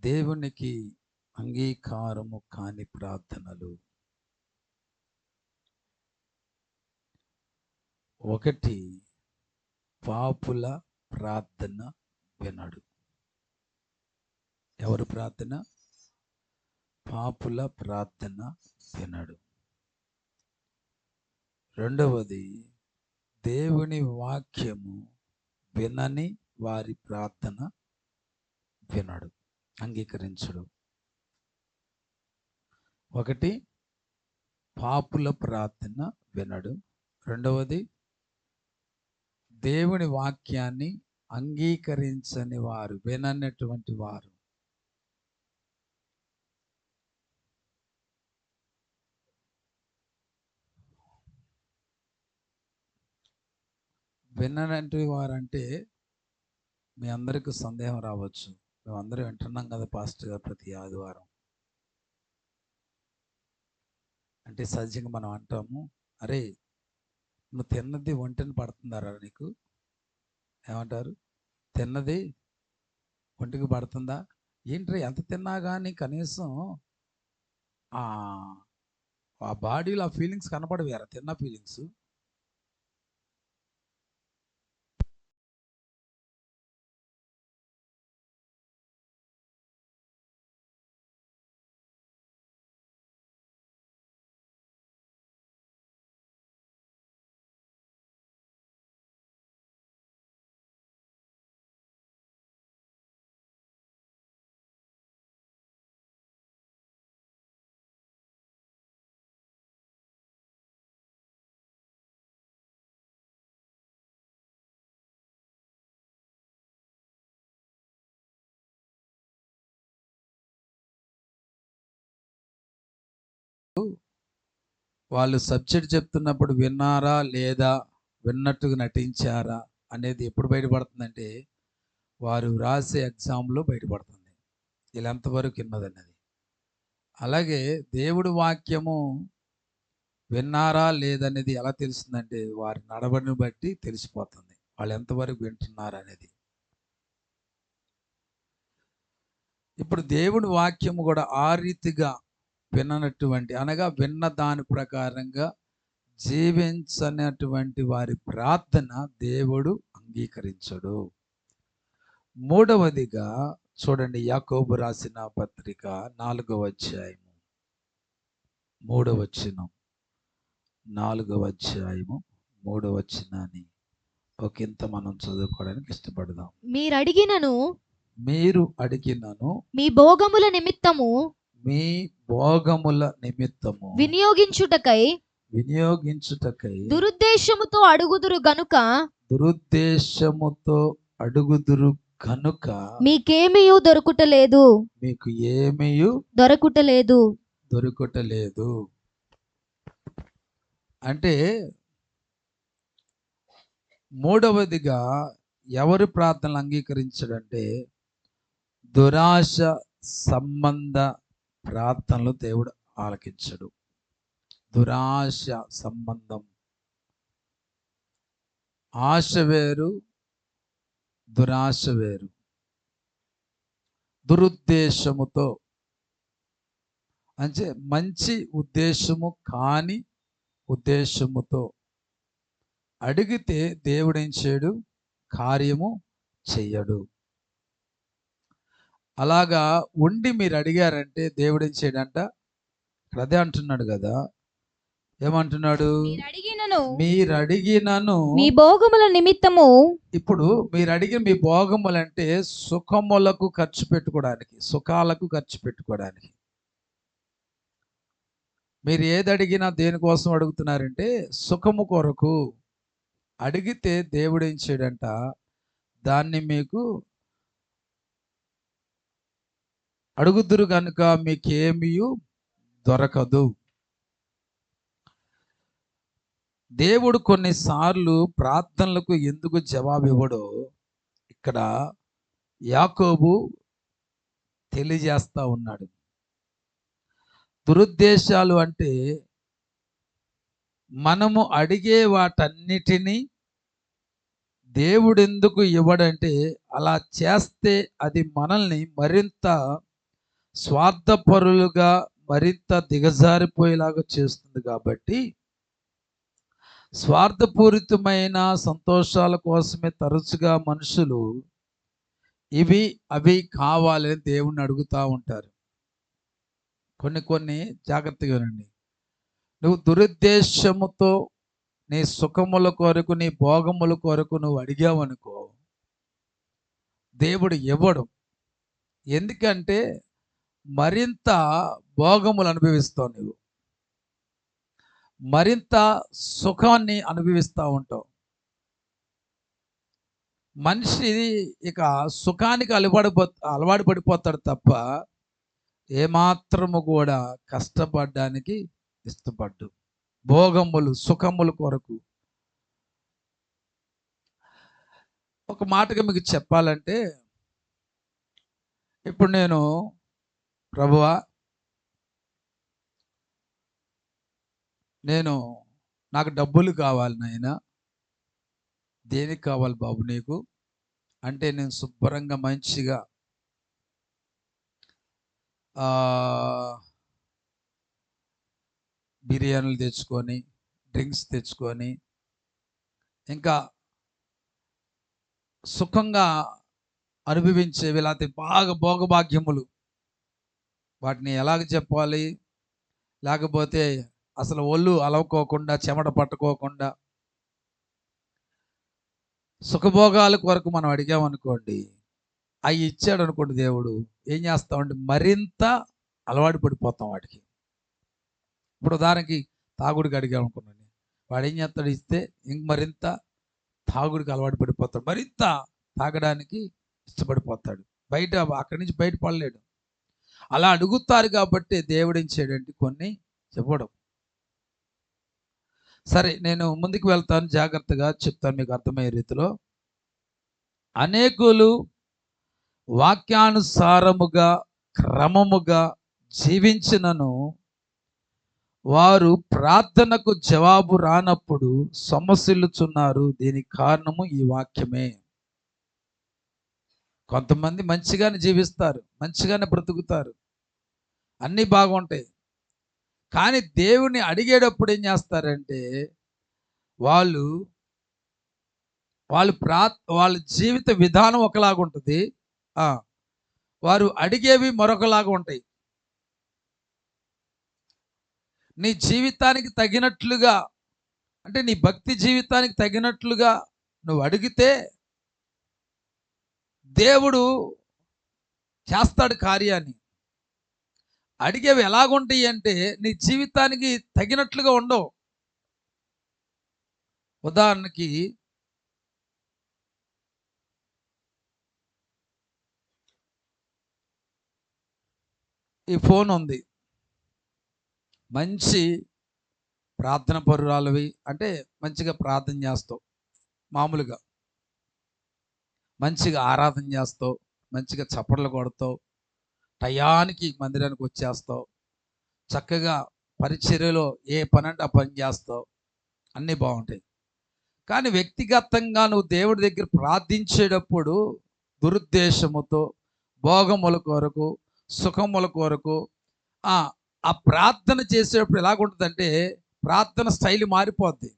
దేవునికి అంగీకారము కాని ప్రార్థనలు. ఒకటి, పాపుల ప్రార్థన వినడు. ఎవరు ప్రార్థన? పాపుల ప్రార్థన వినడు. రెండవది, దేవుని వాక్యము వినని వారి ప్రార్థన వినడు, అంగీకరించడు. ఒకటి, పాపుల ప్రార్థన వినడు. రెండవది, దేవుని వాక్యాన్ని అంగీకరించని వారు, విననటువంటి వారు. విననటువంటి వారంటే మీ అందరికీ సందేహం రావచ్చు. మేమందరం వింటున్నాం కదా పాస్టర్ గారు ప్రతి ఆదివారం అంటే. సహజంగా మనం అంటాము, అరే నువ్వు తిన్నది ఒంటిని పడుతుందారా నీకు? ఏమంటారు? తిన్నది ఒంటికి పడుతుందా? ఏంటి ఎంత తిన్నా కానీ కనీసం ఆ బాడీలో ఆ ఫీలింగ్స్ కనపడవేరా, తిన్న ఫీలింగ్స్. వాళ్ళు సబ్జెక్ట్ చెప్తున్నప్పుడు విన్నారా లేదా, విన్నట్టుగా నటించారా అనేది ఎప్పుడు బయటపడుతుందంటే వారు రాసే ఎగ్జామ్లో బయటపడుతుంది వీళ్ళు ఎంతవరకు విన్నదన్నది. అలాగే దేవుడి వాక్యము విన్నారా లేదనేది ఎలా తెలుస్తుందంటే వారి నడవడిని బట్టి తెలిసిపోతుంది వాళ్ళు ఎంతవరకు వింటున్నారు అనేది. ఇప్పుడు దేవుడి వాక్యము కూడా ఆ రీతిగా విననటువంటి, అనగా విన్న దాని ప్రకారంగా జీవించనటువంటి వారి ప్రార్థన దేవుడు అంగీకరించడు. మూడవదిగా చూడండి, యాకోబు రాసిన పత్రిక 4వ అధ్యాయము 3వ వచనం. 4వ అధ్యాయము 3వ వచనాన్ని ఒకంత మనం చదువుకోవడానికి ఇష్టపడదాం. మీరు అడిగినను మీ భోగముల నిమిత్తము వినియోగించుటకై దురుద్దేశముతో అడుగుదురు గనుక మీకేమీయు దొరకుటలేదు. అంటే మూడవదిగా ఎవరు ప్రార్థనలు అంగీకరించడంటే దురాశ సంబంధ ప్రార్థనలు దేవుడు ఆలకించడు. దురాశ సంబంధం, ఆశ వేరు, దురాశ వేరు. దురుద్దేశముతో అంటే మంచి ఉద్దేశము కాని ఉద్దేశముతో అడిగితే దేవుడు ఏం చేయడు, కార్యము చెయ్యడు. అలాగా ఉండి మీరు అడిగారంటే దేవుడు ఏం చేయడంట, అదే అంటున్నాడు కదా. ఏమంటున్నాడు? మీరు అడిగినను మీ భోగముల నిమిత్తము. ఇప్పుడు మీరు అడిగిన మీ భోగములు అంటే సుఖములకు ఖర్చు పెట్టుకోవడానికి, సుఖాలకు ఖర్చు పెట్టుకోవడానికి. మీరు ఏది అడిగినా దేనికోసం అడుగుతున్నారంటే సుఖము కొరకు అడిగితే దేవుడు ఏం చేయడంట, దాన్ని మీకు అడుగుదురు కనుక మీకేమీ దొరకదు. దేవుడు కొన్నిసార్లు ప్రార్థనలకు ఎందుకు జవాబు ఇవ్వడో ఇక్కడ యాకోబు తెలియజేస్తా ఉన్నాడు. దురుద్దేశాలు అంటే మనము అడిగే వాటన్నిటినీ దేవుడు ఎందుకు ఇవ్వడంటే అలా చేస్తే అది మనల్ని మరింత స్వార్థపరులుగా మరింత దిగజారిపోయేలాగా చేస్తుంది. కాబట్టి స్వార్థపూరితమైన సంతోషాల కోసమే తరచుగా మనుషులు ఇవి అవి కావాలని దేవుణ్ణి అడుగుతూ ఉంటారు. కొన్ని జాగ్రత్తగా వినండి. నువ్వు దురుద్దేశముతో నీ సుఖముల కొరకు, నీ భోగముల కొరకు నువ్వు అడిగావనుకో, దేవుడు ఇవ్వడు. ఎందుకంటే మరింత భోగములు అనుభవిస్తావు, నువ్వు మరింత సుఖాన్ని అనుభవిస్తూ ఉంటావు. మనిషి ఇక సుఖానికి అలవాటు పడిపోతాడు తప్ప ఏమాత్రము కూడా కష్టపడడానికి ఇష్టపడ్డు. భోగములు సుఖముల కొరకు. ఒక మాటగా మీకు చెప్పాలంటే, ఇప్పుడు నేను ప్రభువా, నాకు డబ్బులు కావాలి నాయనా. దేనికి కావాలి బాబు నీకు అంటే, నేను శుభ్రంగా మంచిగా బిర్యానీలు తెచ్చుకొని, డ్రింక్స్ తెచ్చుకొని, ఇంకా సుఖంగా అనుభవించేవి, లేకపోతే బాగా భోగభాగ్యములు, వాటిని ఎలాగ చెప్పాలి, లేకపోతే అసలు ఒళ్ళు అలవుకోకుండా, చెమట పట్టుకోకుండా సుఖభోగాల కొరకు మనం అడిగామనుకోండి, అవి ఇచ్చాడు అనుకోండి దేవుడు, ఏం చేస్తామంటే మరింత అలవాటు పడిపోతాం వాటికి. ఇప్పుడు ఉదాహరణకి తాగుడికి అడిగామనుకున్నాను, వాడు ఏం చేస్తాడు, ఇస్తే ఇంక మరింత తాగుడికి అలవాటు పడిపోతాడు, మరింత తాగడానికి ఇష్టపడిపోతాడు, అక్కడి నుంచి బయట పడలేడు. అలా అడుగుతారు కాబట్టి దేవుడు ఏం చేయడంటే కొన్ని చెప్పడం. సరే, నేను ముందుకు వెళ్తాను, జాగ్రత్తగా చెప్తాను మీకు అర్థమయ్యే రీతిలో. అనేకులు వాక్యానుసారముగా క్రమముగా జీవించినను వారు ప్రార్థనకు జవాబు రానప్పుడు సమస్యలుచున్నారు. దీనికి కారణము ఈ వాక్యమే. కొంతమంది మంచిగానే జీవిస్తారు, మంచిగానే బ్రతుకుతారు, అన్నీ బాగుంటాయి. కానీ దేవుని అడిగేటప్పుడు ఏం చేస్తారంటే, వాళ్ళ జీవిత విధానం ఒకలాగా ఉంటుంది, వారు అడిగేవి మరొకలాగా ఉంటాయి. నీ జీవితానికి తగినట్లుగా, అంటే నీ భక్తి జీవితానికి తగినట్లుగా నువ్వు అడిగితే దేవుడు చేస్తాడు కార్యాన్ని. అడిగేవి ఎలాగుంటాయి అంటే నీ జీవితానికి తగినట్లుగా ఉండవు. ఉదాహరణకి ఈ ఫోన్ ఉంది, మంచి ప్రార్థన పరురాలవి, అంటే మంచిగా ప్రార్థన చేస్తావు, మామూలుగా మంచిగా ఆరాధన చేస్తావు, మంచిగా చప్పట్లు కొడతావు, టయానికి మందిరానికి వచ్చేస్తావు, చక్కగా పరిచర్యలో ఏ పని అంటే ఆ పని చేస్తావు, అన్నీ బాగుంటాయి. కానీ వ్యక్తిగతంగా నువ్వు దేవుడి దగ్గర ప్రార్థించేటప్పుడు దురుద్దేశముతో, భోగముల కొరకు, సుఖముల కొరకు ఆ ప్రార్థన చేసేటప్పుడు ఎలాగుంటుందంటే, ప్రార్థన శైలి మారిపోద్ది.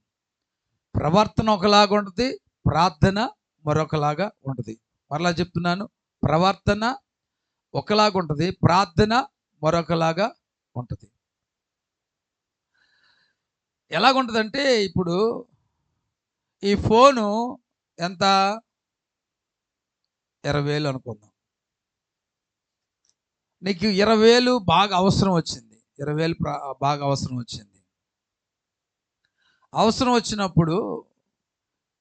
ప్రవర్తన ఒకలాగా ఉంటుంది, ప్రార్థన మరొకలాగా ఉంటుంది. మరలా చెప్తున్నాను, ప్రవర్తన ఒకలాగా ఉంటుంది, ప్రార్థన మరొకలాగా ఉంటుంది. ఎలాగుంటుందంటే, ఇప్పుడు ఈ ఫోను ఎంత, 20,000 అనుకుందాం. నీకు 20,000 బాగా అవసరం వచ్చింది, 20,000 బాగా అవసరం వచ్చింది. అవసరం వచ్చినప్పుడు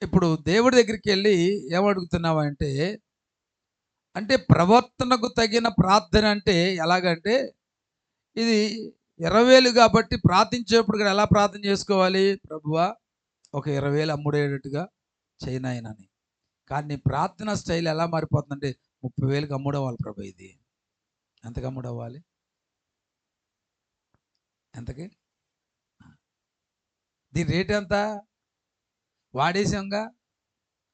ఇప్పుడు దేవుడి దగ్గరికి వెళ్ళి ఏమడుగుతున్నావు అంటే ప్రవర్తనకు తగిన ప్రార్థన. అంటే ఎలాగంటే, ఇది 20,000 కాబట్టి ప్రార్థించేప్పుడు కూడా ఎలా ప్రార్థన చేసుకోవాలి, ప్రభువా ఒక 20,000 అమ్ముడేటట్టుగా చేయనాయనని. కానీ ప్రార్థన స్టైల్ ఎలా మారిపోతుందంటే, 30,000కి అమ్ముడవ్వాలి ప్రభు. ఇది ఎంతకు అమ్ముడవ్వాలి, ఎంతకి, దీని రేట్ ఎంత, వాడేసాంగా,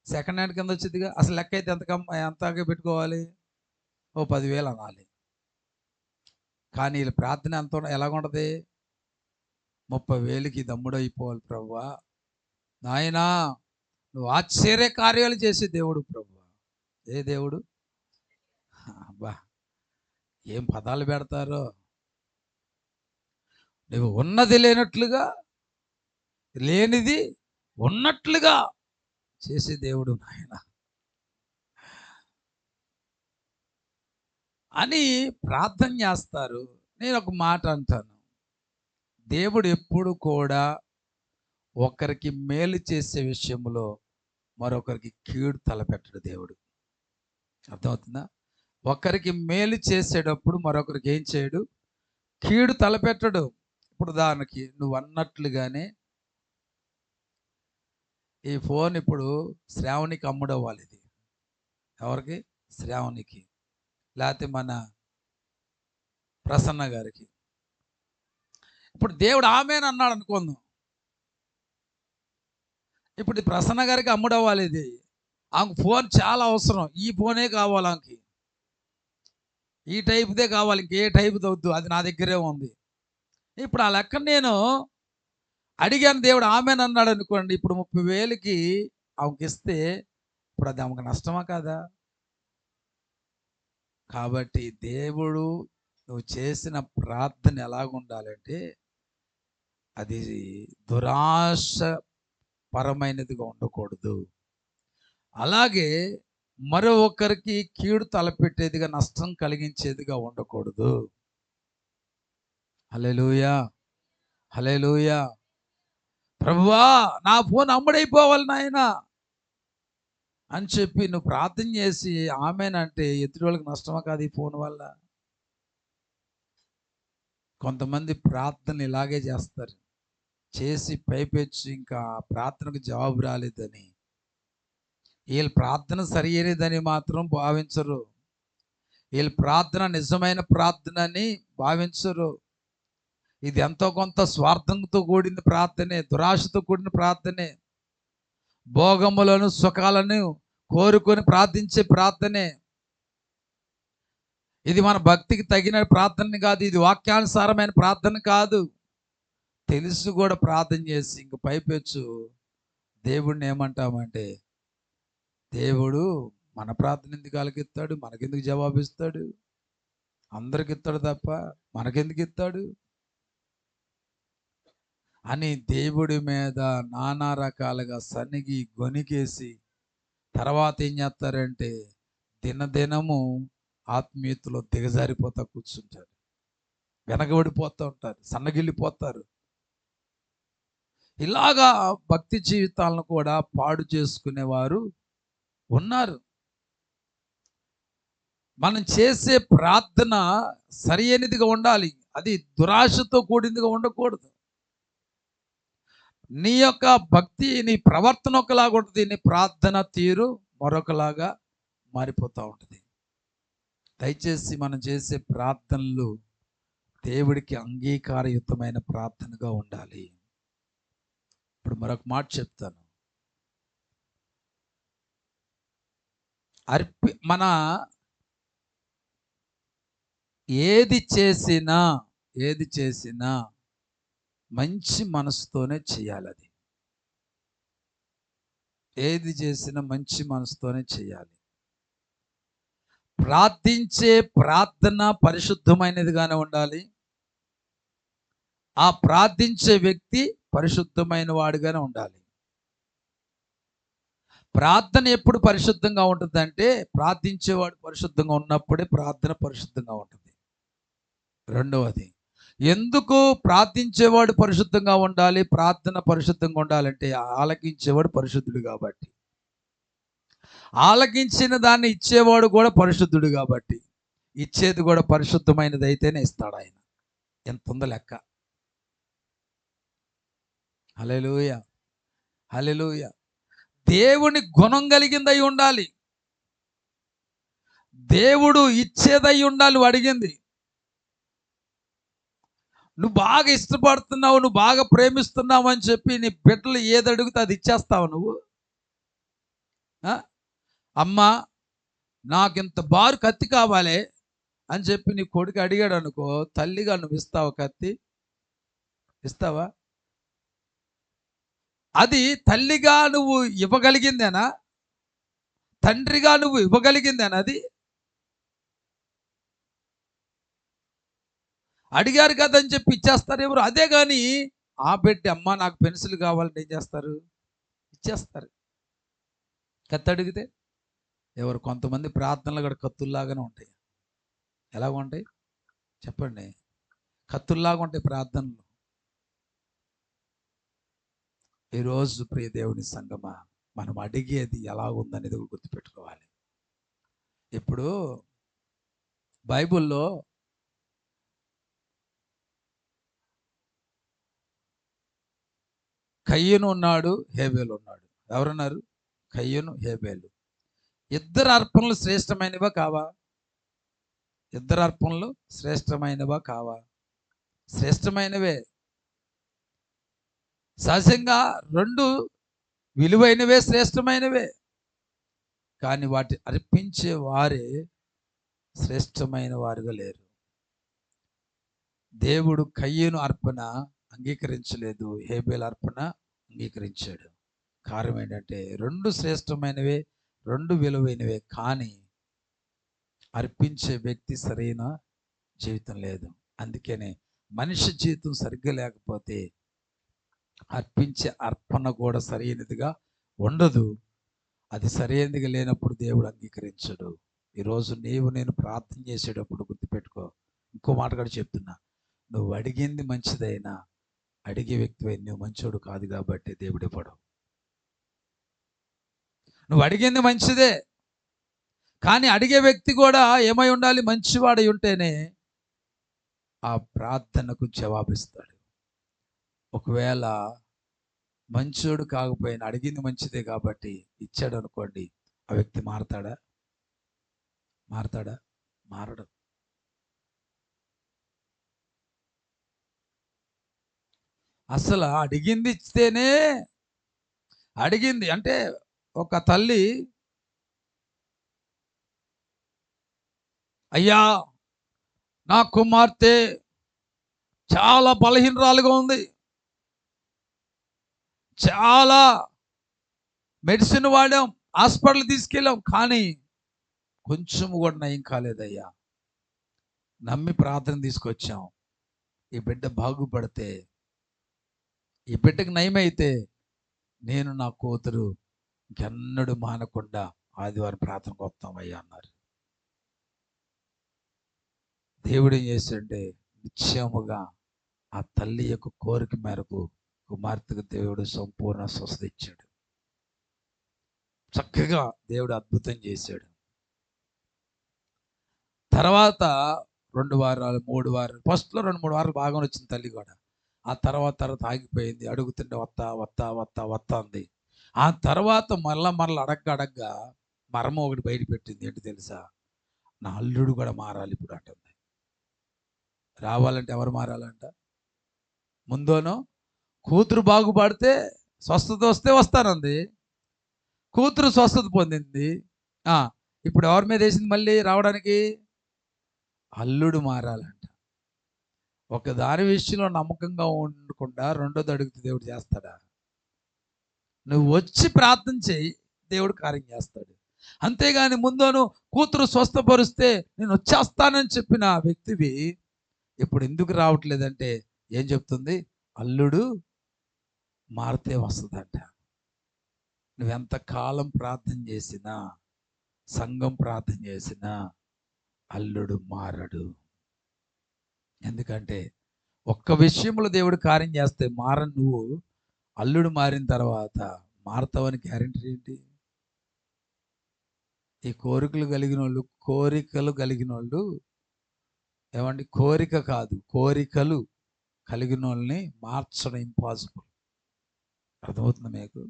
సెకండ్ హ్యాండ్ కింద వచ్చిందిగా, అసలు లెక్క అయితే ఎంతగా పెట్టుకోవాలి, ఓ 10,000 అనాలి. కానీ వీళ్ళ ప్రార్థన ఎలాగుంటది? 30,000కి దమ్ముడైపోవాలి ప్రభువా, నాయనా నువ్వు ఆశ్చర్య కార్యాలు చేసే దేవుడు ప్రభువా. ఏ దేవుడు? అబ్బా, ఏం పదాలు పెడతారో. నువ్వు ఉన్నది లేనట్లుగా, లేనిది ఉన్నట్లుగా చేసే దేవుడు నాయన అని ప్రార్థన చేస్తారు. నేను ఒక మాట అంటాను, దేవుడు ఎప్పుడు కూడా ఒకరికి మేలు చేసే విషయంలో మరొకరికి కీడు తలపెట్టడు దేవుడు. అర్థమవుతుందా? ఒకరికి మేలు చేసేటప్పుడు మరొకరికి ఏం చేయడు? కీడు తలపెట్టడు. ఇప్పుడు దానికి నువ్వు అన్నట్లుగానే ఈ ఫోన్ ఇప్పుడు శ్రావణికి అమ్ముడవ్వాలి. ఇది ఎవరికి? శ్రావణికి, లేకపోతే మన ప్రసన్న గారికి. ఇప్పుడు దేవుడు ఆమెను అన్నాడు అనుకుందాం. ఇప్పుడు ఈ ప్రసన్న గారికి అమ్ముడవ్వాలి. ఇది ఆమెకు ఫోన్ చాలా అవసరం. ఈ ఫోనే కావాలి ఆమెకి, ఈ టైప్దే కావాలి, ఇంకే టైప్ వద్దు, అది నా దగ్గరే ఉంది. ఇప్పుడు ఆ లెక్క నేను అడిగాను, దేవుడు ఆమెను అన్నాడు అనుకోండి. ఇప్పుడు 30,000కి ఆమెకి ఇస్తే ఇప్పుడు అది ఆమెకు నష్టమా కాదా? కాబట్టి దేవుడు నువ్వు చేసిన ప్రార్థన ఎలాగుండాలంటే అది దురాశ పరమైనదిగా ఉండకూడదు. అలాగే మరో ఒక్కరికి కీడు తలపెట్టేదిగా, నష్టం కలిగించేదిగా ఉండకూడదు. హల్లెలూయా, హల్లెలూయా. ప్రభువా నా ఫోన్ అమ్ముడైపోవాలి నాయన అని చెప్పి నువ్వు ప్రార్థన చేసి ఆమెనంటే ఎదుటి వాళ్ళకి నష్టమా కాదు ఈ ఫోన్ వల్ల? కొంతమంది ప్రార్థన ఇలాగే చేస్తారు, చేసి పైపెచ్చి ఇంకా ప్రార్థనకు జవాబు రాలేదని, వీళ్ళ ప్రార్థన సరి అయినదని మాత్రం భావించరు. వీళ్ళ ప్రార్థన నిజమైన ప్రార్థన అని భావించరు. ఇది ఎంతో కొంత స్వార్థంతో కూడిన ప్రార్థనే, దురాశతో కూడిన ప్రార్థనే, భోగములను సుఖాలను కోరుకొని ప్రార్థించే ప్రార్థనే. ఇది మన భక్తికి తగిన ప్రార్థన కాదు, ఇది వాక్యానుసారమైన ప్రార్థన కాదు. తెలుసు కూడా ప్రార్థన చేసి ఇంక పైపెచ్చు దేవుడిని ఏమంటామంటే, దేవుడు మన ప్రార్థన ఎందుకు ఆలకిస్తాడు? మనకెందుకు జవాబిస్తాడు? అందరికి ఇస్తాడు తప్ప మనకెందుకు ఇస్తాడు అని దేవుడి మీద నానా రకాలుగా సనిగి గొనికేసి తర్వాత ఏం చేస్తారంటే దినదినము ఆత్మీయతలో దిగజారిపోతా కూర్చుంటారు, వెనకబడిపోతూ ఉంటారు, సన్నగిల్లిపోతారు. ఇలాగా భక్తి జీవితాలను కూడా పాడు చేసుకునేవారు ఉన్నారు. మనం చేసే ప్రార్థన సరి అయినదిగా ఉండాలి, అది దురాశతో కూడిందిగా ఉండకూడదు. నీ యొక్క భక్తి, నీ ప్రవర్తన ఒకలాగా ఉంటుంది, నీ ప్రార్థన తీరు మరొకలాగా మారిపోతూ ఉంటుంది. దయచేసి మనం చేసే ప్రార్థనలు దేవుడికి అంగీకారయుతమైన ప్రార్థనగా ఉండాలి. ఇప్పుడు మరొక మాట చెప్తాను. మన ఏది చేసినా మంచి మనసుతోనే చేయాలి. అది ఏది చేసినా మంచి మనసుతోనే చేయాలి. ప్రార్థించే ప్రార్థన పరిశుద్ధమైనదిగానే ఉండాలి. ఆ ప్రార్థించే వ్యక్తి పరిశుద్ధమైన వాడుగానే ఉండాలి. ప్రార్థన ఎప్పుడు పరిశుద్ధంగా ఉంటుందంటే ప్రార్థించేవాడు పరిశుద్ధంగా ఉన్నప్పుడే ప్రార్థన పరిశుద్ధంగా ఉంటుంది. రెండవది, ఎందుకు ప్రార్థించేవాడు పరిశుద్ధంగా ఉండాలి, ప్రార్థన పరిశుద్ధంగా ఉండాలంటే ఆలకించేవాడు పరిశుద్ధుడు కాబట్టి, ఆలకించిన దాన్ని ఇచ్చేవాడు కూడా పరిశుద్ధుడు కాబట్టి, ఇచ్చేది కూడా పరిశుద్ధమైనది అయితేనే ఇస్తాడు ఆయన. ఎంత ఉందో లెక్క. హల్లెలూయా, హల్లెలూయా. దేవుని గుణం కలిగిందై ఉండాలి, దేవుడు ఇచ్చేదై ఉండాలి. నువ్వు అడిగింది, నువ్వు బాగా ఇష్టపడుతున్నావు, నువ్వు బాగా ప్రేమిస్తున్నావు అని చెప్పి నీ బిడ్డలు ఏది అడిగితే అది ఇచ్చేస్తావు నువ్వు. అమ్మా నాకు ఇంత బారు కత్తి కావాలి, అని చెప్పి నీ కొడుకు అడిగాడు అనుకో, తల్లిగా నువ్వు ఇస్తావా కత్తి? ఇస్తావా? అది తల్లిగా నువ్వు ఇవ్వగలిగిందేనా? తండ్రిగా నువ్వు ఇవ్వగలిగిందేనా అది? అడిగారు కదా అని చెప్పి ఇచ్చేస్తారు ఎవరు? అదే కానీ ఆ పెట్టి అమ్మ నాకు పెన్సిల్ కావాలంటే ఏం చేస్తారు? ఇచ్చేస్తారు. కత్తి అడిగితే ఎవరు? కొంతమంది ప్రార్థనలు కూడా కత్తుల్లాగానే ఉంటాయి. ఎలాగ ఉంటాయి చెప్పండి? కత్తుల్లాగా ఉంటాయి ప్రార్థనలు. ఈరోజు ప్రియ దేవుని సంగమా, మనం అడిగేది ఎలా ఉందనేది కూడా గుర్తుపెట్టుకోవాలి. ఇప్పుడు బైబిల్లో కయ్యను ఉన్నాడు, హేబేలు ఉన్నాడు. ఎవరున్నారు? కయ్యను, హేబేలు. ఇద్దరు అర్పణలు శ్రేష్టమైనవా కావా? ఇద్దరు అర్పణలు శ్రేష్టమైనవా కావా? శ్రేష్టమైనవే. సహజంగా రెండు విలువైనవే, శ్రేష్టమైనవే. కానీ వాటి అర్పించే వారే శ్రేష్టమైన వారుగా లేరు. దేవుడు కయ్యను అర్పణ అంగీకరించలేదు, హేబేలు అర్పణ అంగీకరించాడు. కారణం ఏంటంటే రెండు శ్రేష్టమైనవే, రెండు విలువైనవే, కానీ అర్పించే వ్యక్తి సరైన జీవితం లేదు. అందుకనే మనిషి జీవితం సరిగ్గా లేకపోతే అర్పించే అర్పణ కూడా సరైనదిగా ఉండదు. అది సరైనదిగా లేనప్పుడు దేవుడు అంగీకరించడు. ఈరోజు నేను ప్రార్థన చేసేటప్పుడు గుర్తుపెట్టుకో, ఇంకో మాట కూడా చెప్తున్నా, నువ్వు అడిగింది మంచిదైనా అడిగే వ్యక్తివై నువ్వు మంచోడు కాదు కాబట్టి దేవుడు ఇవ్వడు. నువ్వు అడిగింది మంచిదే, కానీ అడిగే వ్యక్తి కూడా ఏమై ఉండాలి? మంచివాడై ఉంటేనే ఆ ప్రార్థనకు జవాబిస్తాడు. ఒకవేళ మంచోడు కాకపోయినా అడిగింది మంచిదే కాబట్టి ఇచ్చాడు అనుకోండి, ఆ వ్యక్తి మారతాడా? మారతాడా? మారడు. అసలు అడిగింది ఇస్తేనే, అడిగింది అంటే ఒక తల్లి, అయ్యా నా కుమార్తె చాలా బలహీనరాలుగా ఉంది, చాలా మెడిసిన్ వాడాం, హాస్పిటల్ తీసుకెళ్ళాం, కానీ కొంచెం కూడా నయం కాలేదయ్యా. నమ్మి ప్రార్థన తీసుకొచ్చాం. ఈ బిడ్డ బాగుపడితే, ఈ బిడ్డకు నయమైతే నేను నా కూతురు ఇంకెన్నడూ మానకుండా ఆదివారం ప్రార్థనకు వస్తామయ్యా అన్నారు. దేవుడు ఏం చేశాడంటే నిశ్చయముగా ఆ తల్లి యొక్క కోరిక మేరకు కుమార్తెకు దేవుడు సంపూర్ణ స్వస్థత ఇచ్చాడు. చక్కగా దేవుడు అద్భుతం చేశాడు. తర్వాత 2 వారాలు 3 వారాలు, ఫస్ట్లో 2-3 వారాలు బాగానే వచ్చింది తల్లి కూడా. ఆ తర్వాత ఆగిపోయింది. అడుగుతుంటే వత్తా వత్తా వత్తా వత్తా అంది. ఆ తర్వాత మరల అడగ్గా మర్మం ఒకటి బయట పెట్టింది. ఏంటి తెలుసా? నా అల్లుడు కూడా మారాలి ఇప్పుడు అంటుంది. రావాలంటే ఎవరు మారాలంట? ముందోనో కూతురు బాగుపడితే స్వస్థత వస్తే వస్తానంది. కూతురు స్వస్థత పొందింది. ఇప్పుడు ఎవరి మీద వేసింది మళ్ళీ రావడానికి? అల్లుడు మారాలంట. ఒక దాని విషయంలో నమ్మకంగా ఉండకుండా రెండోది అడిగితే దేవుడు చేస్తాడా? నువ్వు వచ్చి ప్రార్థన చేయి, దేవుడు కార్యం చేస్తాడు. అంతేగాని ముందోను కూతురు స్వస్థపరిస్తే నేను వచ్చేస్తానని చెప్పిన వ్యక్తివి ఇప్పుడు ఎందుకు రావట్లేదంటే ఏం చెప్తుంది? అల్లుడు మారితే వస్తుందంట. నువ్వెంత కాలం ప్రార్థన చేసినా, సంఘం ప్రార్థన చేసినా అల్లుడు మారడు. ఎందుకంటే ఒక్క విషయంలో దేవుడు కార్యం చేస్తే మారని నువ్వు అల్లుడు మారిన తర్వాత మారతావని గ్యారెంటీ ఏంటి? ఈ కోరికలు కలిగిన వాళ్ళు ఏమండి? కోరిక కాదు, కోరికలు కలిగిన వాళ్ళని మార్చడం ఇంపాసిబుల్. అర్థమవుతుంది మీకు?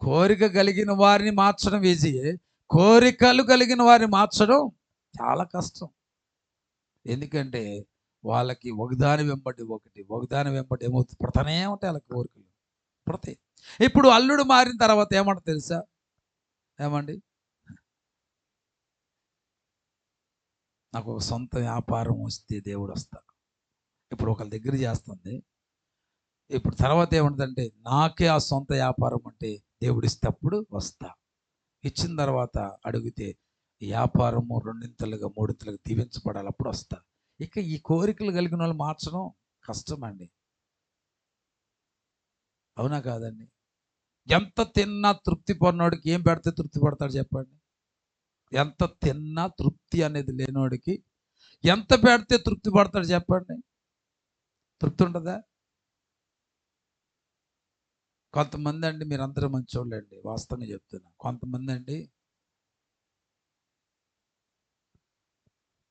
కోరిక కలిగిన వారిని మార్చడం ఈజీయే, కోరికలు కలిగిన వారిని మార్చడం చాలా కష్టం. ఎందుకంటే వాళ్ళకి ఒకదాని వెంబడి ఏమవుతుంది? పుడతానే ఉంటాయి వాళ్ళకి కోరికలు, పుడతాయి. ఇప్పుడు అల్లుడు మారిన తర్వాత ఏమంటారు తెలుసా? ఏమండి? నాకు ఒక సొంత వ్యాపారం వస్తే దేవుడు వస్తా. ఇప్పుడు ఒకళ్ళ దగ్గర చేస్తుంది. ఇప్పుడు తర్వాత ఏముంటుందంటే నాకే ఆ సొంత వ్యాపారం అంటే దేవుడు ఇస్తే అప్పుడు వస్తా. ఇచ్చిన తర్వాత అడిగితే ఈ వ్యాపారము రెండింతలుగా మూడింతలుగా దీవించబడాలి, అప్పుడు వస్తా. ఇక ఈ కోరికలు కలిగిన వాళ్ళు మార్చడం కష్టమండి. అవునా కాదండి? ఎంత తిన్నా తృప్తి పడినోడికి ఏం పెడితే తృప్తి పడతాడు చెప్పండి? ఎంత తిన్నా తృప్తి అనేది లేనోడికి ఎంత పెడితే తృప్తి పడతాడు చెప్పండి? తృప్తి ఉంటుందా? కొంతమంది అండి, మీరందరూ మంచోళ్ళండి, వాస్తవంగా చెప్తున్నా. కొంతమంది అండి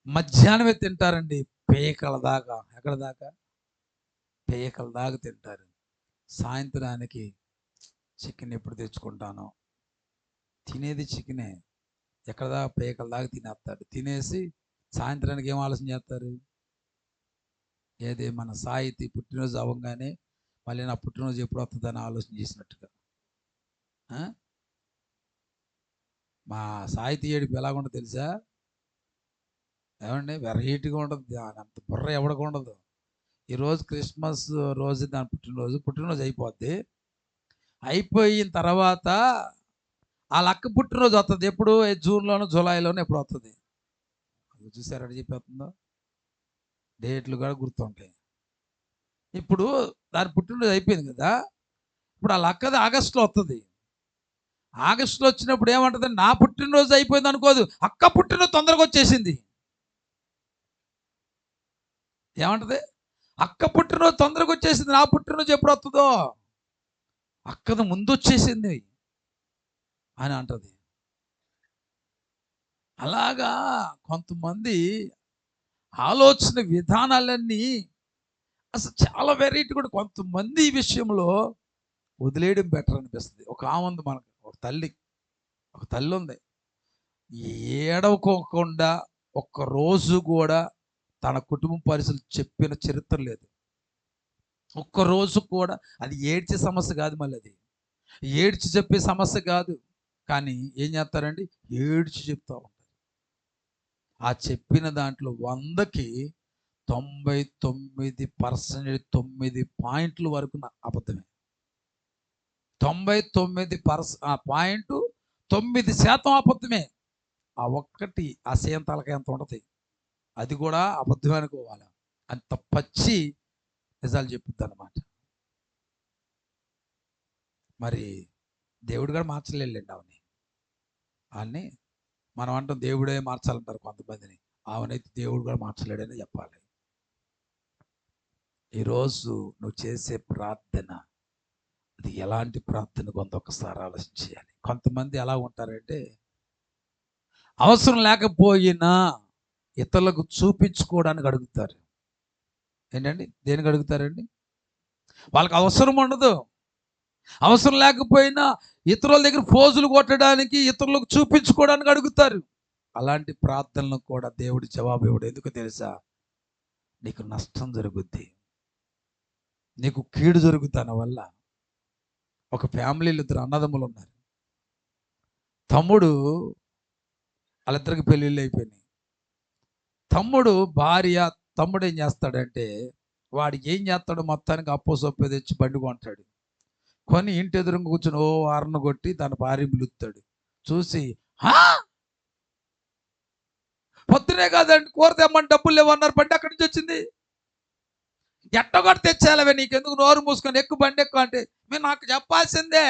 మధ్యాహ్నమే తింటారండి పేకల దాకా. ఎక్కడ దాకా? పేకల దాకా తింటారు. సాయంత్రానికి చికెన్ ఎప్పుడు తెచ్చుకుంటానో, తినేది చికెనే. ఎక్కడ దాకా? పేకల దాకా తినేస్తాడు. తినేసి సాయంత్రానికి ఏం ఆలోచన చేస్తారు? ఏది మన సాహితీ పుట్టినరోజు అవ్వగానే మళ్ళీ నా పుట్టినరోజు ఎప్పుడు వస్తుందని ఆలోచన చేసినట్టుగా. ఆ? మా సాహితీ ఏడుపు ఎలాగుండదు తెలుసా? ఏమండి, వెరైటీగా ఉండదు. అంత బుర్ర ఎవడికి ఉండదు. ఈరోజు క్రిస్మస్ రోజు దాని పుట్టినరోజు అయిపోద్ది. అయిపోయిన తర్వాత వాళ్ళ అక్క పుట్టినరోజు వస్తుంది. ఎప్పుడు? జూన్లోనో జూలైలోనో ఎప్పుడు వస్తుంది. చూసారు ఎక్కడ చెప్పేస్తుందో? డేట్లు కూడా గుర్తుంటాయి. ఇప్పుడు దాని పుట్టినరోజు అయిపోయింది కదా, ఇప్పుడు వాళ్ళ అక్కది ఆగస్టులో వస్తుంది. ఆగస్టులో వచ్చినప్పుడు ఏమంటుంది? నా పుట్టినరోజు అయిపోయింది అనుకోదు, అక్క పుట్టినరోజు తొందరగా వచ్చేసింది. ఏమంటది? అక్క పుట్టినరోజు తొందరగా వచ్చేసింది, నా పుట్టినరోజు ఎప్పుడు వస్తుందో, అక్కది ముందు వచ్చేసింది అని అంటది. అలాగా కొంతమంది ఆలోచన విధానాలన్నీ అసలు చాలా వెరైటీ. కూడా కొంతమంది ఈ విషయంలో వదిలేయడం బెటర్ అనిపిస్తుంది. ఒక ఆమె ఉంది మనకు, ఒక తల్లి ఉంది. ఏడవకోకుండా ఒక్క రోజు కూడా తన కుటుంబ పరిస్థితులు చెప్పిన చరిత్ర లేదు. ఒక్కరోజు కూడా. అది ఏడ్చే సమస్య కాదు, మళ్ళీ అది ఏడ్చి చెప్పే సమస్య కాదు. కానీ ఏం చేస్తారండి? ఏడ్చి చెప్తా ఉంటారు. ఆ చెప్పిన దాంట్లో 100కి 99% 9 పాయింట్ల వరకు అబద్ధమే. 99.9% అబద్ధమే. ఆ ఒక్కటి అసేం తలకాయ ఎంత ఉంటుంది, అది కూడా అబద్ధమే అనుకోవాలి. అంత పచ్చి నిజాలు చెప్పుద్ది అనమాట. మరి దేవుడు కూడా మార్చలేండి ఆమెని. మనం అంటాం దేవుడే మార్చాలంటారు కొంతమందిని. ఆమెనైతే దేవుడు కూడా మార్చలేడని చెప్పాలి. ఈరోజు నువ్వు చేసే ప్రార్థన అది ఎలాంటి ప్రార్థన కొంతొకసారి ఆలోచన చేయాలి. కొంతమంది ఎలా ఉంటారంటే అవసరం లేకపోయినా ఇతరులకు చూపించుకోవడానికి అడుగుతారు. ఏంటండి? దేనికి అడుగుతారండి? వాళ్ళకి అవసరం ఉండదు. అవసరం లేకపోయినా ఇతరుల దగ్గర ఫోజులు కొట్టడానికి, ఇతరులకు చూపించుకోవడానికి అడుగుతారు. అలాంటి ప్రార్థనలకు కూడా దేవుడి జవాబు ఇవ్వడు. ఎందుకు తెలుసా? నీకు నష్టం జరుగుద్ది, నీకు కీడు జరుగుతాన వల్ల. ఒక ఫ్యామిలీలో 2 అన్నదమ్ములు ఉన్నారు. తమ్ముడు, వాళ్ళిద్దరికి పెళ్ళిళ్ళు అయిపోయినాయి. తమ్ముడు ఏం చేస్తాడంటే, వాడికి ఏం చేస్తాడో మొత్తానికి అప్పో సొప్పో తెచ్చి బండి కొంటాడు. కొని ఇంటి ఎదురుగా కూర్చొని ఓ ఆరను కొట్టి తన భార్య పిలుస్తాడు. చూసి, హా, పొద్దునే కాదండి కూర తెమ్మని డబ్బులు లేవన్నారు, బండి అక్కడి నుంచి వచ్చింది, ఎట్టగొట్టి తెచ్చేయాలవే, నీకెందుకు, నోరు మూసుకొని ఎక్కువ బండి ఎక్కువ అంటే, మీరు నాకు చెప్పాల్సిందే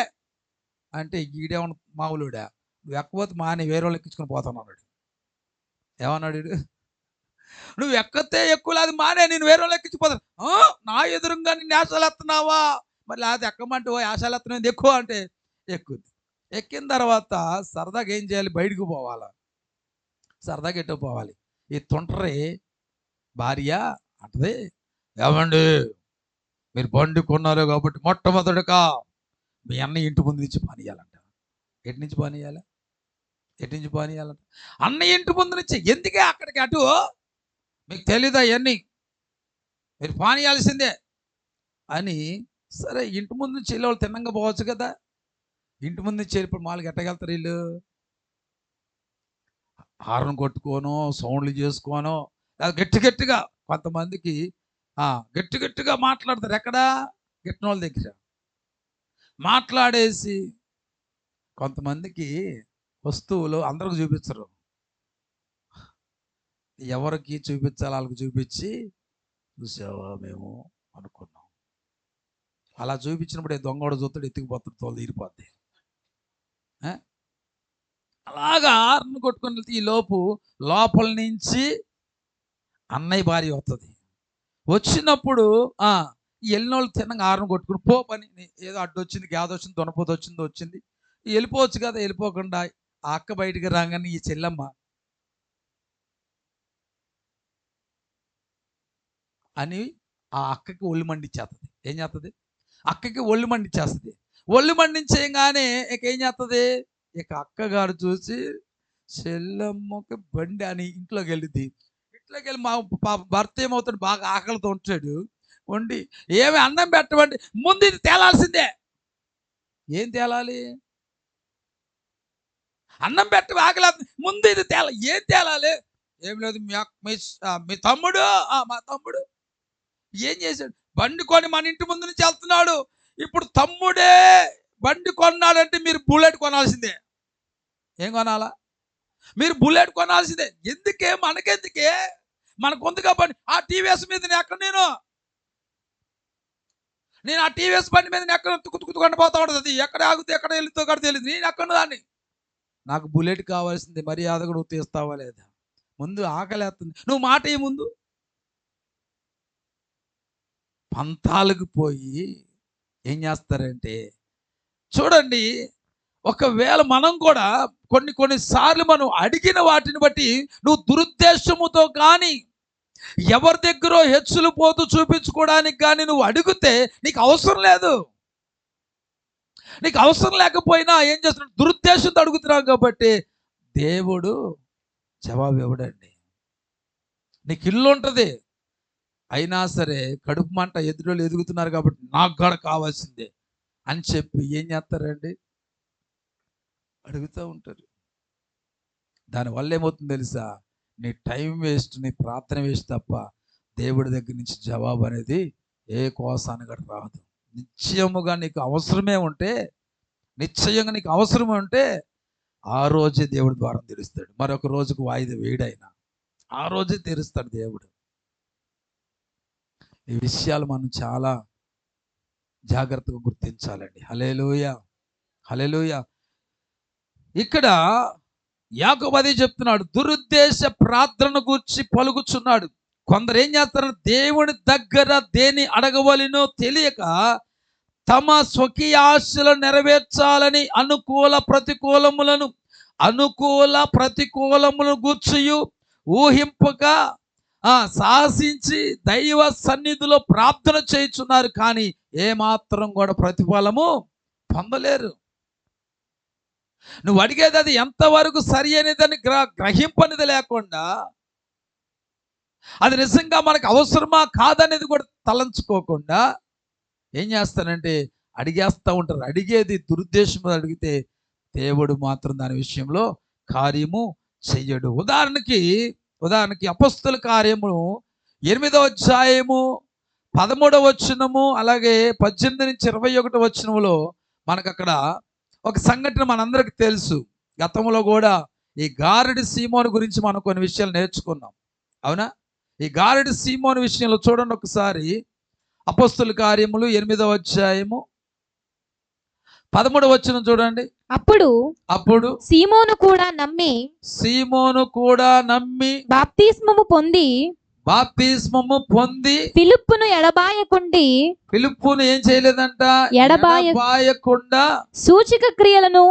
అంటే ఈడేమన్నా మామూలుడా, నువ్వు ఎక్కకపోతే మాని వేరే వాళ్ళు ఎక్కించుకొని పోతాను అన్నాడు. ఏమన్నాడు వీడు? నువ్వు ఎక్కతే ఎక్కువ లేదు మానే, నేను వేరే వాళ్ళు ఎక్కించిపోతాను. నా ఎదురుగా నిన్ను యాసాలు ఎత్తున్నావా? మరి లేకపోతే ఎక్కమంటే ఓ యాసాలు ఎత్తనేది ఎక్కువ అంటే ఎక్కుద్ది. ఎక్కిన తర్వాత సరదాగా ఏం చేయాలి? బయటకు పోవాలా, సరదాగా ఎట్టు పోవాలి. ఈ తుంటరి భార్య అంటది, ఏమండి మీరు బండి కొన్నారు కాబట్టి మొట్టమొదటిగా మీ అన్న ఇంటి ముందు నుంచి పానీయాలంట. ఎటు నుంచి పానీయాలి? ఎటు నుంచి పానీయాలంట? అన్న ఇంటి ముందు నుంచి. ఎందుకే అక్కడికి అటు? మీకు తెలీదా ఇవన్నీ? మీరు పానీయాల్సిందే అని. సరే, ఇంటి ముందు నుంచి వెళ్ళి వాళ్ళు తిన్నంగా పోవచ్చు కదా. ఇంటి ముందు నుంచి వెళ్ళిపోయి మామూలుగా ఎట్టగలుగుతారు వీళ్ళు? హార్న్ కొట్టుకోనో సౌండ్లు చేసుకోనో లేదా గట్టి గట్టిగా కొంతమందికి గట్టి గట్టిగా మాట్లాడతారు. ఎక్కడా గిట్టిన వాళ్ళ దగ్గర మాట్లాడేసి కొంతమందికి వస్తువులు అందరికి చూపించరు, ఎవరికి చూపించాలి వాళ్ళకి చూపించి చూసావా మేము అనుకున్నాం. అలా చూపించినప్పుడు దొంగోడు చూస్తాడు, ఎత్తుకుపోతాడు, తోలు తీరిపోద్ది. అలాగా ఆరును కొట్టుకొని వెళ్తే ఈ లోపు లోపల నుంచి అన్నయ్య భార్య వస్తుంది. వచ్చినప్పుడు వెళ్ళినోళ్ళు తిన్నగా ఆరును కొట్టుకుని పో పని, ఏదో అడ్డు వచ్చింది, గ్యాద వచ్చింది, దొనపోత వచ్చింది వెళ్ళిపోవచ్చు కదా. వెళ్ళిపోకుండా ఆ అక్క బయటికి రాగానే ఈ చెల్లమ్మ అని ఆ అక్కకి ఒళ్ళు మండిచ్చేస్తుంది. ఏం చేస్తుంది? అక్కకి ఒళ్ళు మండిచ్చేస్తుంది. ఒళ్ళు మండించేయగానే ఇక ఏం చేస్తుంది? ఇక అక్కగారు చూసి చెల్లమ్మకి బండి అని ఇంట్లోకి వెళ్ళింది. ఇంట్లోకి వెళ్ళి మా భర్త ఏమవుతాడు, బాగా ఆకలితో ఉంటాడు. వండి ఏమి అన్నం పెట్టవండి, ముందు ఇది తేలాల్సిందే. ఏం తేలాలి? అన్నం పెట్టి ఆకలి, ముందు ఇది ఏం తేలాలి? ఏం లేదు, మీ తమ్ముడు మా తమ్ముడు ఏం చేశాడు? బండి కొని మన ఇంటి ముందు నుంచి వెళ్తున్నాడు. ఇప్పుడు తమ్ముడే బండి కొన్నాడంటే మీరు బుల్లెట్ కొనాల్సిందే. ఏం కొనాలా? మీరు బుల్లెట్ కొనాల్సిందే. ఎందుకే? మనకెందుకే? మనకు ఉంది కాబట్టి ఆ టీవీఎస్ మీద నేను ఆ టీవీఎస్ బండి మీద ఎక్కడ తుక్కుతుకుంటూ పోతా ఉంటుంది. అది ఎక్కడ ఆగుతుంది, ఎక్కడ వెళ్తుందో కూడా తెలియదు. నేను ఎక్కడ దాన్ని, నాకు బుల్లెట్ కావాల్సింది. మర్యాద కూడా తీస్తావా లేదా? ముందు ఆకలేస్తుంది, నువ్వు మాట ఏ ముందు పంతాలకు పోయి ఏం చేస్తారంటే, చూడండి, ఒకవేళ మనం కూడా కొన్నిసార్లు మనం అడిగిన వాటిని బట్టి నువ్వు దురుద్దేశముతో కానీ ఎవరి దగ్గర హెచ్చులు పోతూ చూపించుకోవడానికి కానీ నువ్వు అడిగితే నీకు అవసరం లేదు. నీకు అవసరం లేకపోయినా ఏం చేస్తున్నాడు? దురుద్దేశంతో అడుగుతున్నావు కాబట్టి దేవుడు జవాబు ఇవ్వడండి. నీకు ఇల్లు ఉంటుంది, అయినా సరే కడుపు మంట ఎదురోళ్ళు ఎదుగుతున్నారు కాబట్టి నాకు కూడా కావాల్సిందే అని చెప్పి ఏం చేస్తారండి? అడుగుతూ ఉంటారు. దానివల్ల ఏమవుతుంది తెలుసా? నీ టైం వేస్ట్, నీ ప్రార్థన వేస్ట్ తప్ప దేవుడి దగ్గర నుంచి జవాబు అనేది ఏ కోసాన్ని కూడా రాదు. నిశ్చయముగా నీకు అవసరమే ఉంటే, నిశ్చయంగా నీకు అవసరమే ఉంటే ఆ రోజే దేవుడి ద్వారం తెరుస్తాడు. మరొక రోజుకు వాయిదా వేయడైనా ఆ రోజే తెరుస్తాడు దేవుడు. ఈ విషయాలు మనం చాలా జాగ్రత్తగా గుర్తించాలండి. హల్లెలూయా, హల్లెలూయా. ఇక్కడ యాకోబు అదే చెప్తున్నాడు, దురుద్దేశ ప్రార్థన గురించి పలుకుచున్నాడు. కొందరు ఏం చేస్తారంటే దేవుని దగ్గర దేని అడగవలనో తెలియక తమ స్వకీయ ఆశలను నెరవేర్చాలని అనుకూల ప్రతికూలములను గూర్చియు ఊహింపక సాహసించి దైవ సన్నిధిలో ప్రార్థన చేయుచున్నారు, కానీ ఏమాత్రం కూడా ప్రతిఫలము పొందలేరు. నువ్వు అడిగేది అది ఎంతవరకు సరి అనేదని గ్రహింపనిది లేకుండా, అది నిజంగా మనకు అవసరమా కాదనేది కూడా తలంచుకోకుండా ఏం చేస్తానంటే అడిగేస్తూ ఉంటారు. అడిగేది దురుద్దేశం అడిగితే దేవుడు మాత్రం దాని విషయంలో కార్యము చెయ్యడు. ఉదాహరణకి అపొస్తలుల కార్యము 8వ అధ్యాయము 13వ వచనము అలాగే 18 నుంచి 21 వచనములో మనకు అక్కడ ఒక సంఘటన మనందరికి తెలుసు. గతంలో కూడా ఈ గారడి సీమోను గురించి మనం కొన్ని విషయాలు నేర్చుకున్నాం, అవునా? ఈ గారడి సీమోను విషయంలో చూడండి ఒకసారి. అపొస్తలుల కార్యములు 8వ అధ్యాయము 13వ వచనం చూడండి. అప్పుడు సీమోను కూడా నమ్మి బాప్తిస్మము పొంది ఫిలిప్పును ఏం చేయలేదంట? ఎడబాయకుండా సూచక క్రియలను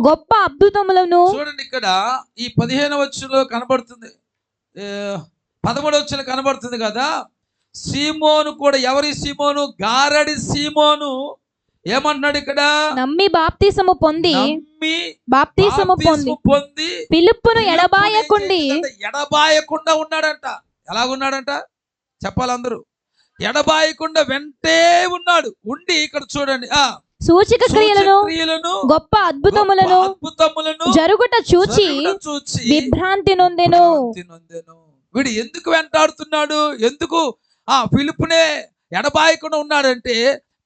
గొప్ప అద్భుతములను. చూడండి, ఇక్కడ ఈ 15వ వచనంలో కనబడుతుంది, 13వ వచనంలో కనబడుతుంది కదా. సీమోను కూడా, ఎవరి సీమోను? గారడి సీమోను ఏమంటున్నాడు ఇక్కడ? నమ్మి బాప్తిసము పొంది ఫిలిప్పును ఎడబాయకుండా ఉన్నాడంట. ఎలాగున్నాడంట చెప్పాలి అందరూ? ఎడబాయకుండా వెంటే ఉన్నాడు. ఉండి ఇక్కడ చూడండి, సూచక క్రియలను క్రియలను గొప్ప అద్భుతములను జరుగుట చూచి విభ్రాంతి నొందెను. వీడు ఎందుకు వెంటాడుతున్నాడు? ఎందుకు ఫిలిప్పునే ఎడబాయకుండా ఉన్నాడంటే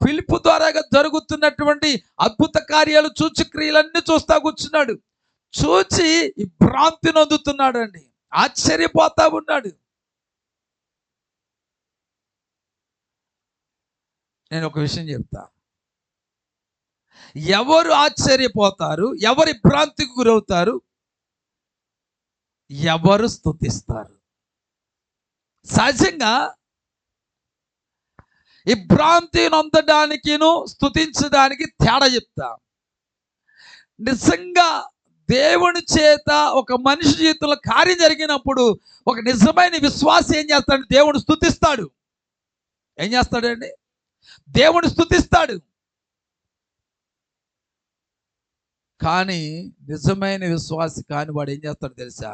ఫిలిప్పు ద్వారా జరుగుతున్నటువంటి అద్భుత కార్యాలు సూచక్రియలన్నీ చూస్తా కూర్చున్నాడు. చూచి ఈ భ్రాంతి నొందుతున్నాడు అండి, ఆశ్చర్యపోతా ఉన్నాడు. నేను ఒక విషయం చెప్తా, ఎవరు ఆశ్చర్యపోతారు, ఎవరి భ్రాంతికి గురవుతారు, ఎవరు స్తుతిస్తారు. సహజంగా ఈ భ్రాంతి నొందడానికిను స్తుతించడానికి తేడా చెప్తా. నిజంగా దేవుని చేత ఒక మనిషి జీవితంలో కార్యం జరిగినప్పుడు ఒక నిజమైన విశ్వాసి ఏం చేస్తాడు? దేవుని స్తుతిస్తాడు. ఏం చేస్తాడండి? దేవుని స్తుతిస్తాడు. కానీ నిజమైన విశ్వాసి కాని వాడు ఏం చేస్తాడు తెలుసా?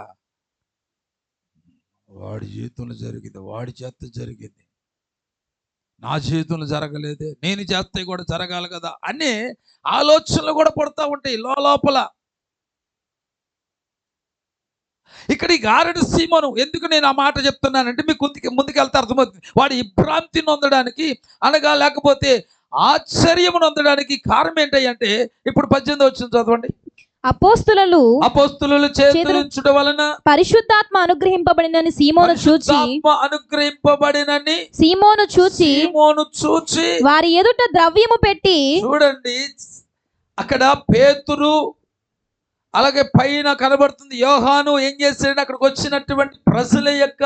వాడి జీవితంలో జరిగింది, వాడి చేత జరిగింది, నా జీవితంలో జరగలేదే, నేను చేస్తే కూడా జరగాలి కదా అనే ఆలోచనలు కూడా పడుతూ ఉంటాయి లోపల. ఇక్కడ ఈ గారడి సీమోను ఎందుకు నేను ఆ మాట చెప్తున్నానంటే మీకు ముందుకెళ్తే అర్థమవుతుంది. వాడు ఈ భ్రాంతి నొందడానికి అనగా లేకపోతే ఆశ్చర్యము నొందడానికి కారణం ఏంటంటే ఇప్పుడు 18 వచ్చిన చదవండి. అపోస్తులు చేతులుంచుట వలన పరిశుద్ధాత్మ అనుగ్రహింపబడినని సీమోను చూచి వారి ఎదుట ద్రవ్యము పెట్టి. చూడండి, అక్కడ పేతురు అలాగే పైన కనబడుతుంది యోహాను ఏం చేశాడు? అక్కడికి వచ్చినటువంటి ప్రజల యొక్క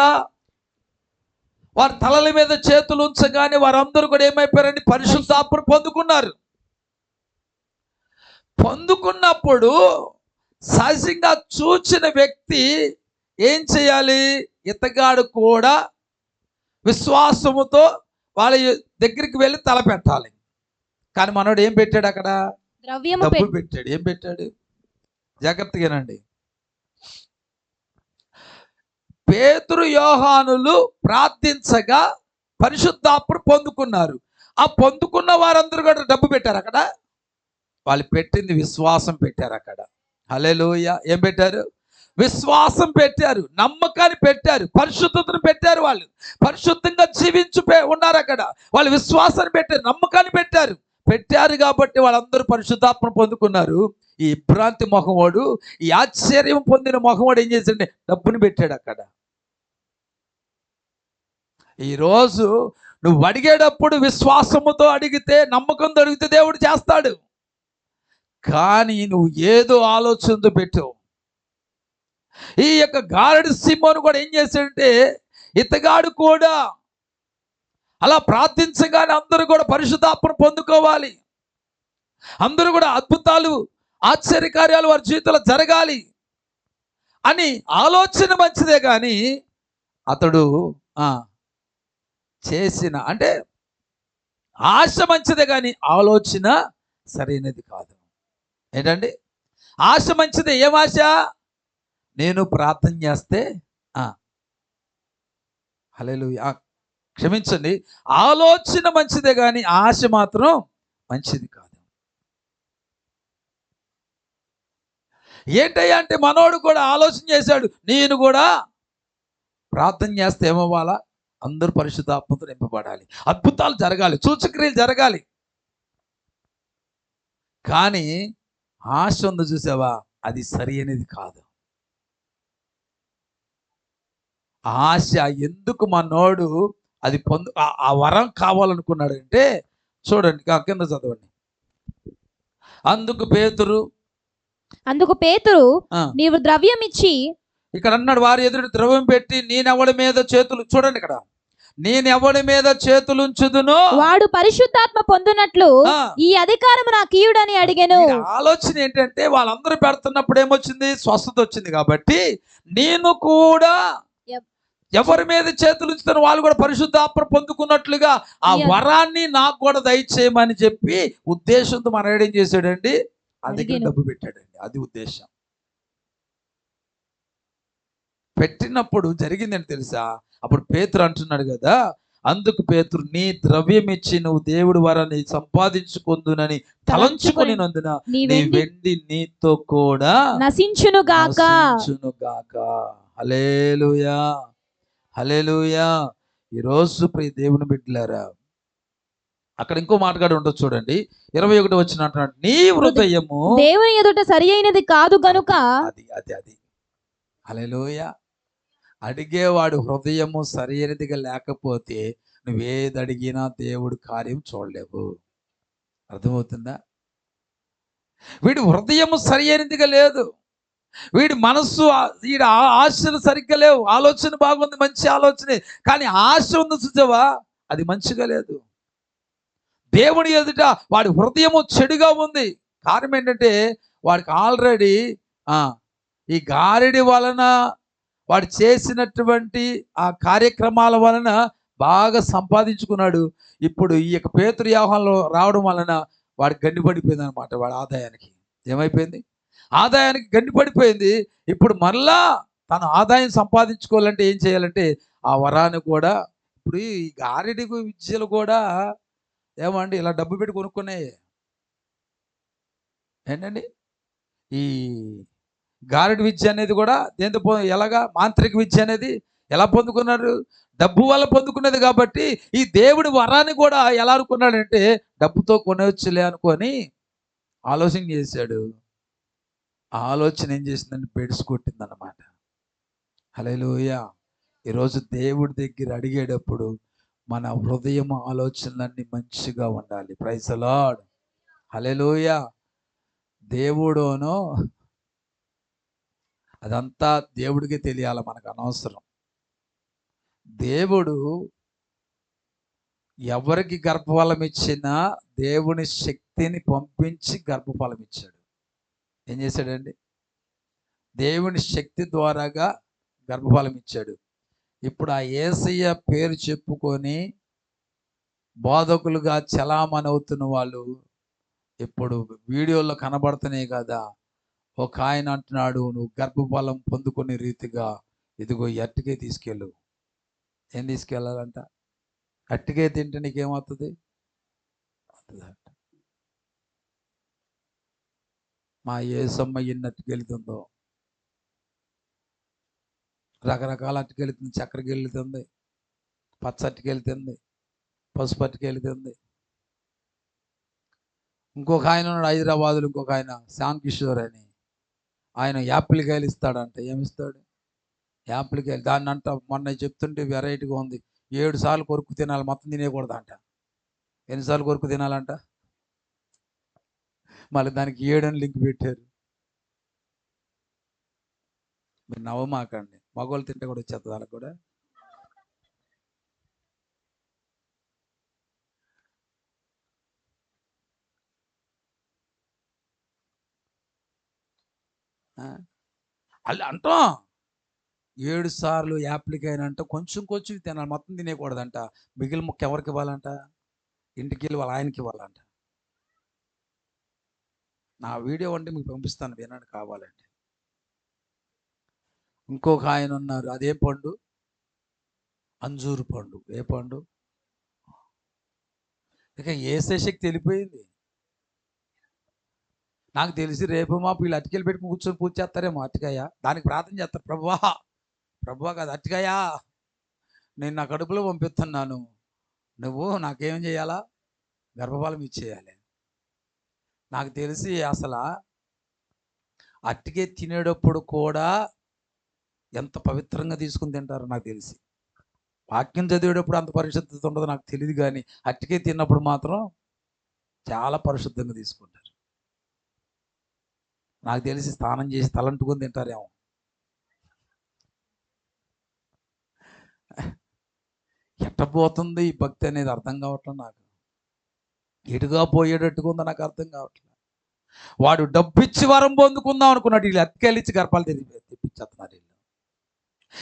వారి తలల మీద చేతులు ఉంచగానే వారందరూ కూడా ఏమైపోయారండి? పరిశుద్ధాత్మ పొందుకున్నారు. పొందుకున్నప్పుడు సహజంగా చూచిన వ్యక్తి ఏం చేయాలి? ఇతగాడు కూడా విశ్వాసముతో వాళ్ళ దగ్గరికి వెళ్ళి తల పెట్టాలి. కానీ మనోడు ఏం పెట్టాడు? అక్కడ డబ్బు పెట్టాడు. ఏం పెట్టాడు? జాగ్రత్తగానండి. పేతురు యోహానులు ప్రార్థించగా పరిశుద్ధాత్మ పొందుకున్నారు. ఆ పొందుకున్న వారందరూ కూడా డబ్బు పెట్టారు. అక్కడ వాళ్ళు పెట్టింది విశ్వాసం పెట్టారు. అక్కడ హల్లెలూయా. ఏం పెట్టారు? విశ్వాసం పెట్టారు, నమ్మకాన్ని పెట్టారు, పరిశుద్ధతను పెట్టారు. వాళ్ళు పరిశుద్ధంగా జీవించు ఉన్నారు. అక్కడ వాళ్ళు విశ్వాసాన్ని పెట్టారు, నమ్మకాన్ని పెట్టారు కాబట్టి వాళ్ళందరూ పరిశుద్ధాత్మ పొందుకున్నారు. ఈ భ్రాంతి మొహమోడు, ఈ ఆశ్చర్యం పొందిన మొహమోడు ఏం చేశాడు? డబ్బుని పెట్టాడు. అక్కడ ఈరోజు నువ్వు అడిగేటప్పుడు విశ్వాసముతో అడిగితే, నమ్మకంతో అడిగితే దేవుడు చేస్తాడు. కానీ నువ్వు ఏదో ఆలోచనతో పెట్టావు. ఈ యొక్క గారడి సీమోను కూడా ఏం చేశాడంటే, ఇతగాడు కూడా అలా ప్రార్థించగానే అందరూ కూడా పరిశుద్ధాత్మ పొందుకోవాలి, అందరూ కూడా అద్భుతాలు ఆశ్చర్యకార్యాలు వారి జీవితంలో జరగాలి అని ఆలోచన మంచిదే. కానీ అతడు చేసిన అంటే ఆశ మంచిదే కానీ ఆలోచన సరైనది కాదు. ఏంటండి? ఆశ మంచిదే. ఏం ఆశ? నేను ప్రార్థన చేస్తే హల్లెలూయా, క్షమించండి, ఆలోచన మంచిదే కానీ ఆశ మాత్రం మంచిది కాదు. ఏంటయ్యా అంటే మనోడు కూడా ఆలోచన చేశాడు, నేను కూడా ప్రార్థన చేస్తే ఏమవ్వాలా? అందరూ పరిశుద్ధాత్మతో నింపబడాలి, అద్భుతాలు జరగాలి, సూచక్రియలు జరగాలి. కానీ ఆశ ఉంది చూసావా, అది సరి అనేది కాదు. ఆశ ఎందుకు మనోడు అది ఆ వరం కావాలనుకున్నాడంటే చూడండి, కింద చదవండి. అందుకు పేతురు నీవు ద్రవ్యం ఇచ్చి, ఇక్కడ అన్నాడు వారి ఎదురు ద్రవ్యం పెట్టి, నేనెవడి మీద చేతులు, చూడండి ఇక్కడ, నేనెవడి మీద చేతులు ఉంచుదునో వాడు పరిశుద్ధాత్మ పొందునట్లు ఈ అధికారం నాకు ఇయ్యుడని అడిగాను. ఆలోచన ఏంటంటే వాళ్ళందరూ పెడుతున్నప్పుడు ఏమొచ్చింది? స్వస్థత వచ్చింది. కాబట్టి నేను కూడా ఎవరి మీద చేతులు ఉంచుతాను వాళ్ళు కూడా పరిశుద్ధాత్మ పొందుకున్నట్లుగా ఆ వరాన్ని నాకు కూడా దయచేయమని చెప్పి ఉద్దేశంతో మనోడు ఏం చేశాడండి? అందుకే డబ్బు పెట్టాడండి. అది ఉద్దేశం. పెట్టినప్పుడు జరిగిందని తెలుసా? అప్పుడు పేతురు అంటున్నాడు కదా, అందుకు పేతురు, నీ ద్రవ్యం ఇచ్చి నువ్వు దేవుడి వరాన్ని సంపాదించుకుందునని తలంచుకొనినందున నీ నీ వెండి వెండి నీతో కూడా నశించును గాక. హల్లెలూయా, హల్లెలూయా. ఈరోజు ప్రియ దేవుని బిడ్డలారా, అక్కడ ఇంకో మాటగాడు ఉండొచ్చు చూడండి. 21 వచ్చిన అంటున్నాడు, నీ హృదయము దేవుని ఎదుట సరి అయినది కాదు గనుక. అది అది అది హల్లెలూయా. అడిగేవాడు హృదయము సరైనదిగా లేకపోతే నువ్వేది అడిగినా దేవుడు కార్యం చూడలేవు. అర్థమవుతుందా? వీడి హృదయము సరైనదిగా లేదు, వీడి మనస్సు వీడి ఆశలు సరిగ్గా లేవు. ఆలోచన బాగుంది, మంచి ఆలోచనే, కానీ ఆశ ఉంది చూసావా, అది మంచిగా లేదు. దేవుని ఎదుట వాడి హృదయము చెడుగా ఉంది. కారణం ఏంటంటే వాడికి ఆల్రెడీ ఈ గారెడి వలన, వాడు చేసినటువంటి ఆ కార్యక్రమాల వలన బాగా సంపాదించుకున్నాడు. ఇప్పుడు ఈ యొక్క పేతురు వ్యవహారంలో రావడం వలన వాడికి గండి పడిపోయింది అనమాట. వాడి ఆదాయానికి ఏమైపోయింది? ఆదాయానికి గండి పడిపోయింది. ఇప్పుడు మళ్ళా తను ఆదాయం సంపాదించుకోవాలంటే ఏం చేయాలంటే ఆ వరాన్ని కూడా, ఇప్పుడు ఈ గారెడి విద్యలు కూడా ఏమండి ఇలా డబ్బు పెట్టి కొనుక్కునే ఏంటండి, ఈ గారెడి విద్య అనేది కూడా దేంతో ఎలాగా మాంత్రిక విద్య అనేది ఎలా పొందుకున్నారు? డబ్బు వల్ల పొందుకున్నది. కాబట్టి ఈ దేవుడి వరాన్ని కూడా ఎలా అనుకున్నాడంటే డబ్బుతో కొనవచ్చులే అనుకొని ఆలోచన చేశాడు. ఆ ఆలోచన ఏం చేసిందంటే బెడిసి కొట్టిందన్నమాట. హల్లెలూయా. ఈరోజు దేవుడి దగ్గర అడిగేటప్పుడు మన హృదయం ఆలోచనలన్నీ మంచిగా ఉండాలి. Praise the lord. హల్లెలూయా. దేవుడునో అదంతా దేవుడికి తెలియాలి, మనకు అనవసరం. దేవుడు ఎవరికి గర్భఫలం ఇచ్చినా దేవుని శక్తిని పంపించి గర్భఫలం ఇచ్చాడు. ఏం చేశాడండి? దేవుని శక్తి ద్వారాగా గర్భఫలం ఇచ్చాడు. ఇప్పుడు ఆ యేసయ్య పేరు చెప్పుకొని బోధకులుగా చలామణి అవుతున్న వాళ్ళు ఇప్పుడు వీడియోలో కనబడుతున్నాయి కదా. ఒక ఆయన అంటున్నాడు, నువ్వు గర్భఫలం పొందుకునే రీతిగా ఇదిగో ఈ అట్టికే తీసుకెళ్ళు. ఏం తీసుకెళ్ళాలంట? అట్టికే తింటే నీకేమవుతుంది? మా యేసమ్మ ఎన్ని అట్టుకెళ్తుందో, రకరకాల అట్టుకెళ్తుంది. చక్కెరకి వెళ్తుంది, పచ్చ అట్టుకెళ్తుంది, పసుపు అట్టుకెళ్తుంది. ఇంకొక ఆయన ఉన్నాడు హైదరాబాదులో, ఇంకొక ఆయన శ్యామ్ కిషోర్ అని, ఆయన యాపిల్ కాయలు ఇస్తాడంట. ఏమిస్తాడు? యాపిల్ కాయలు. దాన్ని అంట మొన్న చెప్తుంటే వెరైటీగా ఉంది, 7 సార్లు కొరుకు తినాలి, మొత్తం తినేయకూడదంట. ఎన్నిసార్లు కొరుకు తినాలంట? మళ్ళీ దానికి 7 అని లింక్ పెట్టారు. మీరు నవ్వమాకండి, మగవాళ్ళు తింటే కూడా వచ్చేస్తుంది వాళ్ళకి కూడా. అలా అంటాం 7 సార్లు యాప్లికైనా అంటే కొంచెం కొంచెం తినాలి, మొత్తం తినేయకూడదంట. మిగిలిన ముక్క ఎవరికి ఇవ్వాలంట? ఇంటికి వెళ్ళి వాళ్ళ ఆయనకి ఇవ్వాలంట. నా వీడియో అంటే మీకు పంపిస్తాను, వినండి కావాలంటే. ఇంకొక ఆయన ఉన్నారు, అదే పండు, అంజూరు పండు. ఏ పండు? ఇక ఏసే శక్తి వెళ్ళిపోయింది. నాకు తెలిసి రేపు మాపు వీళ్ళు అటుకెళ్ళి పెట్టి కూర్చొని పూజ చేస్తారేమో. అటుకాయ దానికి ప్రార్థన చేస్తారు, ప్రభువా, ప్రభువా కాదు అటుకాయ, నేను నా కడుపులో పంపిస్తున్నాను, నువ్వు నాకేం చేయాలా? గర్భఫలం ఇచ్చేయాలి. నాకు తెలిసి అసలు అట్టికే తినేటప్పుడు కూడా ఎంత పవిత్రంగా తీసుకుని తింటారో నాకు తెలిసి. వాక్యం చదివేటప్పుడు అంత పరిశుద్ధత ఉండదు నాకు తెలియదు, కానీ అట్టికే తిన్నప్పుడు మాత్రం చాలా పరిశుద్ధంగా తీసుకుంటారు. నాకు తెలిసి స్నానం చేసి తలంటుకొని తింటారేమో. ఎట్టపోతుంది ఈ భక్తి అనేది అర్థం కావట్లేదు నాకు. ఎటుగా పోయేటట్టుగా ఉందో నాకు అర్థం కావట్లేదు. వాడు డబ్బిచ్చి వరం పొందుకుందాం అనుకున్నాడు, వీళ్ళు అతికెళ్ళిచ్చి గర్భాలు తెప్పించేస్తున్నారు వీళ్ళు.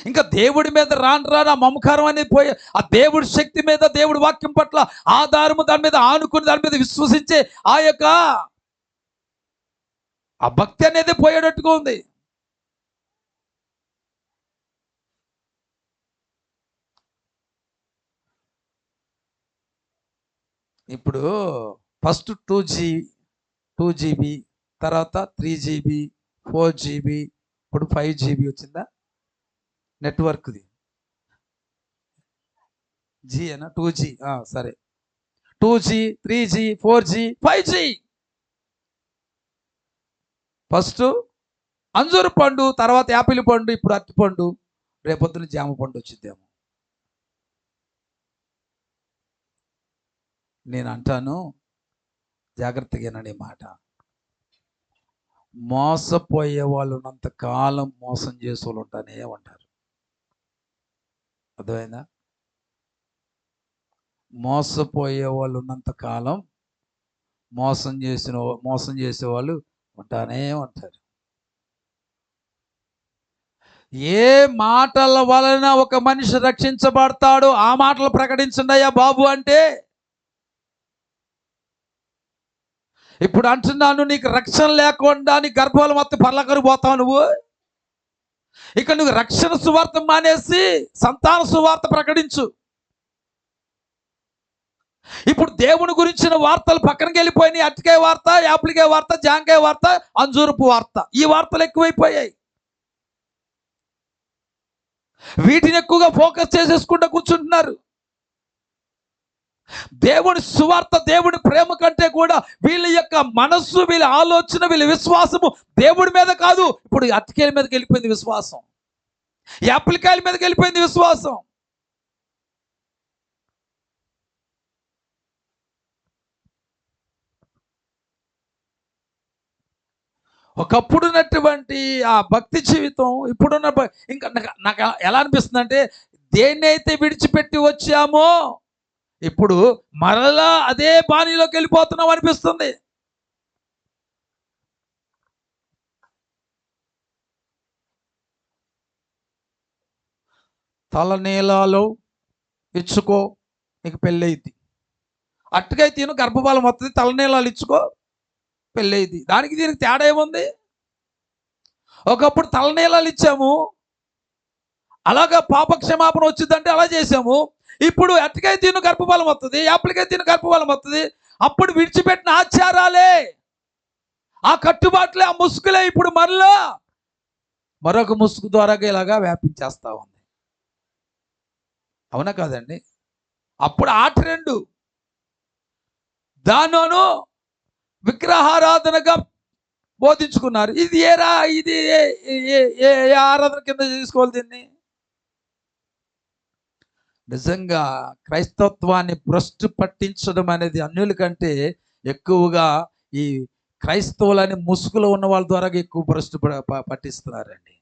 ఇంకా దేవుడి మీద రాను ఆ మమకారం అనేది పోయి, ఆ దేవుడి శక్తి మీద, దేవుడి వాక్యం పట్ల ఆధారము, దాని మీద ఆనుకుని, దాని మీద విశ్వసించే ఆ యొక్క ఆ భక్తి అనేది పోయేటట్టుగా ఉంది. ఇప్పుడు ఫస్ట్ 2 GB తర్వాత 3 GB 4 GB ఇప్పుడు 5 GB వచ్చిందా నెట్వర్క్ది. జీ అనా 2G, సరే 2G 3G 4G 5G. First Anjuru పండు, తర్వాత యాపిల్ పండు, ఇప్పుడు అరటి పండు, రేపొద్దున జామ పండు వచ్చిద్దేమో. నేను అంటాను, జాగ్రత్తగానండి మాట. మోసపోయే వాళ్ళు ఉన్నంత కాలం మోసం చేసే వాళ్ళు ఉంటానే ఉంటారు. అర్థమైందా? మోసపోయే వాళ్ళు ఉన్నంత కాలం మోసం చేసే వాళ్ళు ఉంటానే ఉంటారు. ఏ మాటల వలన ఒక మనిషి రక్షించబడతాడో ఆ మాటలు ప్రకటించండి అయ్యా బాబు అంటే. ఇప్పుడు అంటున్నాను, నీకు రక్షణ లేకుండా నీ గర్భాలు మొత్తం పర్లకరు పోతావు నువ్వు. ఇక నువ్వు రక్షణ సువార్త మానేసి సంతాన సువార్త ప్రకటించు. ఇప్పుడు దేవుని గురించిన వార్తలు పక్కనకి వెళ్ళిపోయినాయి. అరటికాయ వార్త, యాపిల్కాయ వార్త, జాంకాయ వార్త, అంజూరపు వార్త, ఈ వార్తలు ఎక్కువైపోయాయి. వీటిని ఎక్కువగా ఫోకస్ చేసేసుకుంటూ కూర్చుంటున్నారు. దేవుని సువార్త, దేవుని ప్రేమ కంటే కూడా వీళ్ళ యొక్క మనస్సు, వీళ్ళ ఆలోచన, వీళ్ళ విశ్వాసము దేవుడి మీద కాదు. ఇప్పుడు అరటికాయల మీదకి వెళ్ళిపోయింది విశ్వాసం, యాపిల్కాయల మీదకి వెళ్ళిపోయింది విశ్వాసం. ఒకప్పుడున్నటువంటి ఆ భక్తి జీవితం ఇప్పుడున్న ఇంకా నాకు ఎలా అనిపిస్తుంది అంటే, దేన్నైతే విడిచిపెట్టి వచ్చామో ఇప్పుడు మరలా అదే బాణీలోకి వెళ్ళిపోతున్నాం అనిపిస్తుంది. తలనీలాలు ఇచ్చుకో, నీకు పెళ్ళయింది. అట్టుగా తిను, గర్భఫలం వస్తుంది. తలనీలాలు ఇచ్చుకో, పెళ్ళయింది. దానికి దీనికి తేడా ఏముంది? ఒకప్పుడు తలనీలాలు ఇచ్చాము, అలాగా పాప క్షమాపణ వచ్చిందంటే అలా చేసాము. ఇప్పుడు అరటికాయ తిను గర్భఫలం వస్తుంది, యాపిల్కాయ తిను గర్భఫలం వస్తుంది. అప్పుడు విడిచిపెట్టిన ఆచారాలే, ఆ కట్టుబాట్లే, ఆ ముసుగులే ఇప్పుడు మరలా మరొక ముసుగు ద్వారా ఇలాగా వ్యాపించేస్తా ఉంది. అవునా కాదండి? అప్పుడు ఆ ట్రెండు, దానిలోనూ విగ్రహారాధనగా బోధించుకున్నారు. ఇది ఇది ఏ ఆరాధన కింద తీసుకోవాలి దీన్ని? నిజంగా క్రైస్తత్వాన్ని భ్రష్టు పట్టించడం అనేది అన్యుల కంటే ఎక్కువగా ఈ క్రైస్తవులని ముసుగులో ఉన్న వాళ్ళ ద్వారా ఎక్కువ భ్రష్టు పట్టిస్తున్నారండి.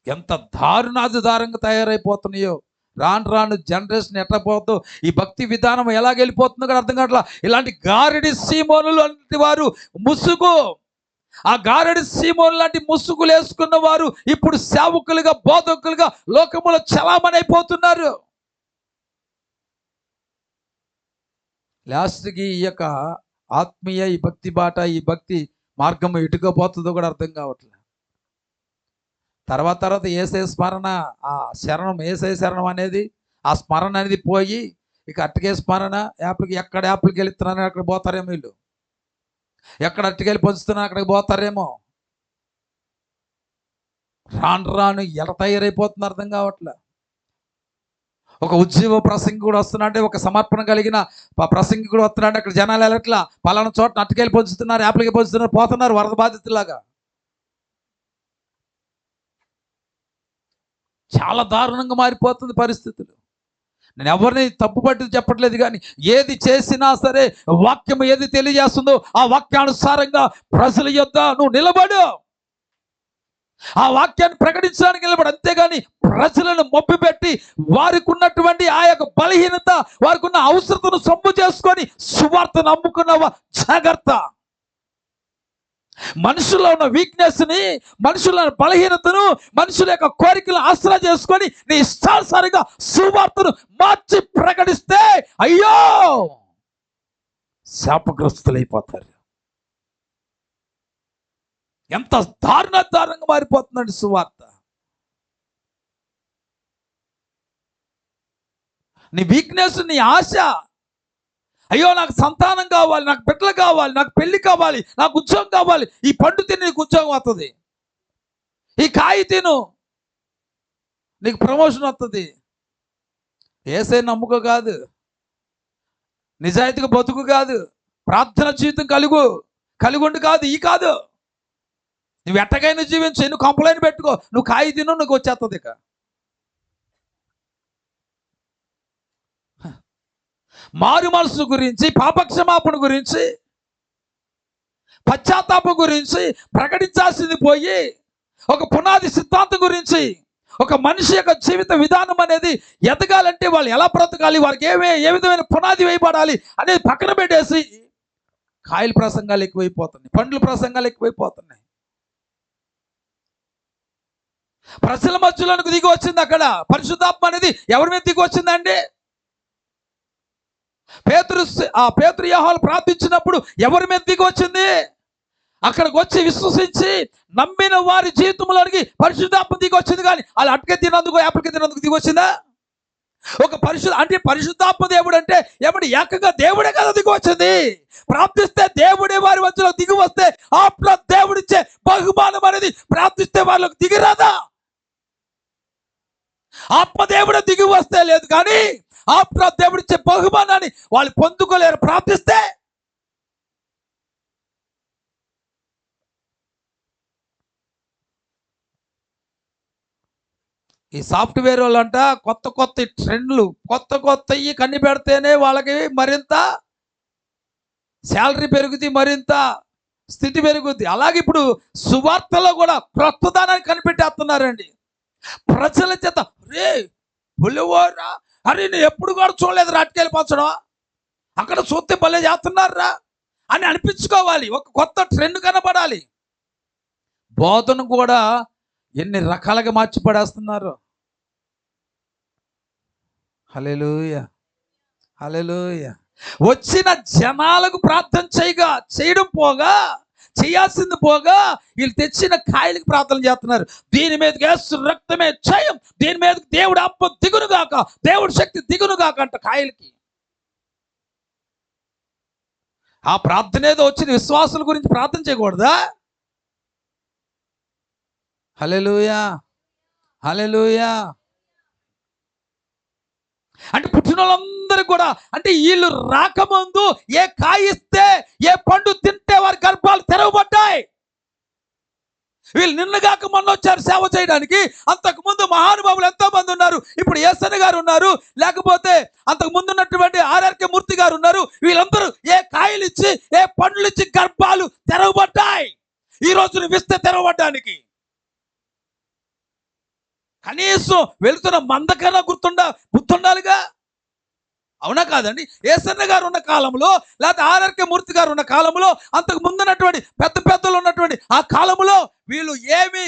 ఎంత దారుణాధారంగా తయారైపోతున్నాయో. రాను రాను జనరేషన్ ఎట్లా పోతుందో, ఈ భక్తి విధానం ఎలాగెళ్ళిపోతుందో కూడా అర్థం కావట్లా. ఇలాంటి గారడి సీమోనులు లాంటి వారు ముసుగు, ఆ గారడి సీమోను లాంటి ముసుగులు వేసుకున్న వారు ఇప్పుడు సేవకులుగా, బోధకులుగా లోకములో చలామణి అయిపోతున్నారు. లాస్ట్కి ఈ యొక్క ఆత్మీయ, ఈ భక్తి బాట, ఈ భక్తి మార్గం ఎటుకపోతుందో కూడా అర్థం కావట్లేదు. తర్వాత ఏసై స్మరణ, ఆ శరణం, ఏసై శరణం అనేది, ఆ స్మరణ అనేది పోయి ఇక అరటికాయ స్మరణ, ఎక్కడ యాపిల్కి వెళ్తున్నారో అక్కడ పోతారేమో వీళ్ళు, ఎక్కడ అరటికాయలు పంచుతున్నా అక్కడికి పోతారేమో. రాను రాను ఎలా తయారైపోతుంది అర్థం కావట్లే. ఒక ఉద్యోగ ప్రసంగి కూడా వస్తున్నాడే, ఒక సమర్పణ కలిగిన ప్రసంగి కూడా వస్తున్నాడు. అక్కడ జనాలు ఎలట్లా, పలానా చోట అరటికాయలు పంచుతున్నారు, యాపిల్కి పంచుతున్నారు, పోతున్నారు వరద బాధితులాగా. చాలా దారుణంగా మారిపోతుంది పరిస్థితులు. నేను ఎవరిని తప్పుపట్టి చెప్పట్లేదు, కానీ ఏది చేసినా సరే వాక్యం ఏది తెలియజేస్తుందో ఆ వాక్యానుసారంగా ప్రజల యొద్ద నువ్వు నిలబడు, ఆ వాక్యాన్ని ప్రకటించడానికి నిలబడు. అంతేగాని ప్రజలను మొప్పిపెట్టి వారికి ఉన్నటువంటి ఆ యొక్క బలహీనత, వారికి ఉన్న అవసరతను సొమ్ము చేసుకొని సువార్తను నమ్ముకున్నావా జాగ్రత్త. మనుషుల్లో ఉన్న వీక్నెస్ని, మనుషుల బలహీనతను, మనుషుల యొక్క కోరికలు ఆసరా చేసుకొని నీ ఇష్టానుసారంగా సువార్తను మార్చి ప్రకటిస్తే అయ్యో శాపగ్రస్తులైపోతారు. ఎంత దారుణంగా మారిపోతుందండి సువార్త. నీ వీక్నెస్, నీ ఆశ, అయ్యో నాకు సంతానం కావాలి, నాకు బిడ్డలు కావాలి, నాకు పెళ్లి కావాలి, నాకు ఉద్యోగం కావాలి. ఈ పండు తిని నీకు ఉద్యోగం వస్తుంది, ఈ కాయ తిను నీకు ప్రమోషన్ వస్తుంది. ఏసై నమ్ముకో కాదు, నిజాయితీగా బతుకు కాదు, ప్రార్థన జీవితం కలిగుండు కాదు, ఈ కాదు. నువ్వు ఎట్టగైనా జీవించు, నువ్వు కంప్లైంట్ పెట్టుకో, నువ్వు కాయ తిను, నువ్వు వచ్చేస్తుంది. ఇక మారు మనసు గురించి, పాపక్షమాపణ గురించి, పశ్చాత్తాపం గురించి ప్రకటించాల్సింది పోయి, ఒక పునాది సిద్ధాంతం గురించి, ఒక మనిషి యొక్క జీవిత విధానం అనేది ఎదగాలంటే వాళ్ళు ఎలా బ్రతకాలి, వారికి ఏ విధమైన పునాది వేయబడాలి అనేది పక్కన పెట్టేసి కాయల ప్రసంగాలు ఎక్కువైపోతున్నాయి, పండ్ల ప్రసంగాలు ఎక్కువైపోతున్నాయి. ప్రజల మధ్యలోనికి దిగి వచ్చింది. అక్కడ పరిశుద్ధాత్మ అనేది ఎవరి మీద దిగి వచ్చిందండి? పేతురు యోహాను ప్రార్థించినప్పుడు ఎవరి మీద దిగి వచ్చింది? అక్కడికి వచ్చి విశ్వసించి నమ్మిన వారి జీవితంలోనికి పరిశుద్ధాత్మ దిగి వచ్చింది. కానీ వాళ్ళు అటుకే తినందుకు, యాపిల్కి తినందుకు దిగి వచ్చిందా? ఒక పరిశుద్ధాత్మ దేవుడు అంటే ఎవడు ఏకంగా దేవుడే కదా దిగి వచ్చింది. ప్రార్థిస్తే దేవుడే వారి మధ్యలో దిగి వస్తే అప్పుడు దేవుడిచ్చే బహుమానం అనేది ప్రార్థిస్తే వాళ్ళకి దిగిరాదా? ఆత్మదేవుడు దిగి వస్తే లేదు, కానీ ఆత్మ దేవుడిచ్చే బహుమానాన్ని వాళ్ళు పొందుకోలేరు ప్రార్థిస్తే. ఈ సాఫ్ట్వేర్ వాళ్ళంట కొత్త ట్రెండ్లు, కొత్తవి కన్ని పెడితేనే వాళ్ళకి మరింత శాలరీ పెరుగుద్ది, మరింత స్థితి పెరుగుద్ది. అలాగే ఇప్పుడు సువార్తలో కూడా క్రొత్తదానాన్ని కనిపెట్టేస్తున్నారండి ప్రజల చేత. రే బుల్లివోరా, అరే నేను ఎప్పుడు కూడా చూడలేదు రాటికెళ్ళి పంచడం, అక్కడ చూస్తే భలే చేస్తున్నారా అని అనిపించుకోవాలి. ఒక కొత్త ట్రెండ్ కనబడాలి. బోధన కూడా ఎన్ని రకాలుగా మార్చి పడేస్తున్నారు. హల్లెలూయా, హల్లెలూయా. వచ్చిన జనాలకు ప్రార్థన చేయడం పోగా, చేయాల్సింది పోగా, వీళ్ళు తెచ్చిన కాయలకు ప్రార్థన చేస్తున్నారు. దీని మీద యేసు రక్తమే జయం, దీని మీద దేవుడు ఆత్మ దిగును గాక, దేవుడు శక్తి దిగును గాక అంట కాయలకి. ఆ ప్రార్థన ఏదో వచ్చింది, విశ్వాసుల గురించి ప్రార్థన చేయకూడదా? హల్లెలూయా, హల్లెలూయా. అంటే పుట్టిన వాళ్ళందరూ కూడా, అంటే వీళ్ళు రాకముందు ఏ కాయ ఇస్తే, ఏ పండు తింటే వారి గర్భాలు తెరవబడ్డాయి. వీళ్ళు నిన్నగాక మొన్న వచ్చారు సేవ చేయడానికి. అంతకు ముందు మహానుభావులు ఎంతో మంది ఉన్నారు. ఇప్పుడు యేసన్న గారు ఉన్నారు, లేకపోతే అంతకు ముందు ఉన్నటువంటి ఆర్ఆర్కే మూర్తి గారు ఉన్నారు. వీళ్ళందరూ ఏ కాయలు ఇచ్చి, ఏ పండ్లు ఇచ్చి గర్భాలు తెరవబడ్డాయి. ఈ రోజు నువ్వు ఇస్తే తెరవబడ్డానికి కనీసం వెళుతున్న మందకన్నా గుర్తుండాలిగా. అవునా కాదండి? యేసన్న గారు ఉన్న కాలంలో, లేకపోతే ఆర్ఆర్కే మూర్తి గారు ఉన్న కాలంలో, అంతకు ముందున్నటువంటి పెద్దలు ఉన్నటువంటి ఆ కాలంలో వీళ్ళు ఏమి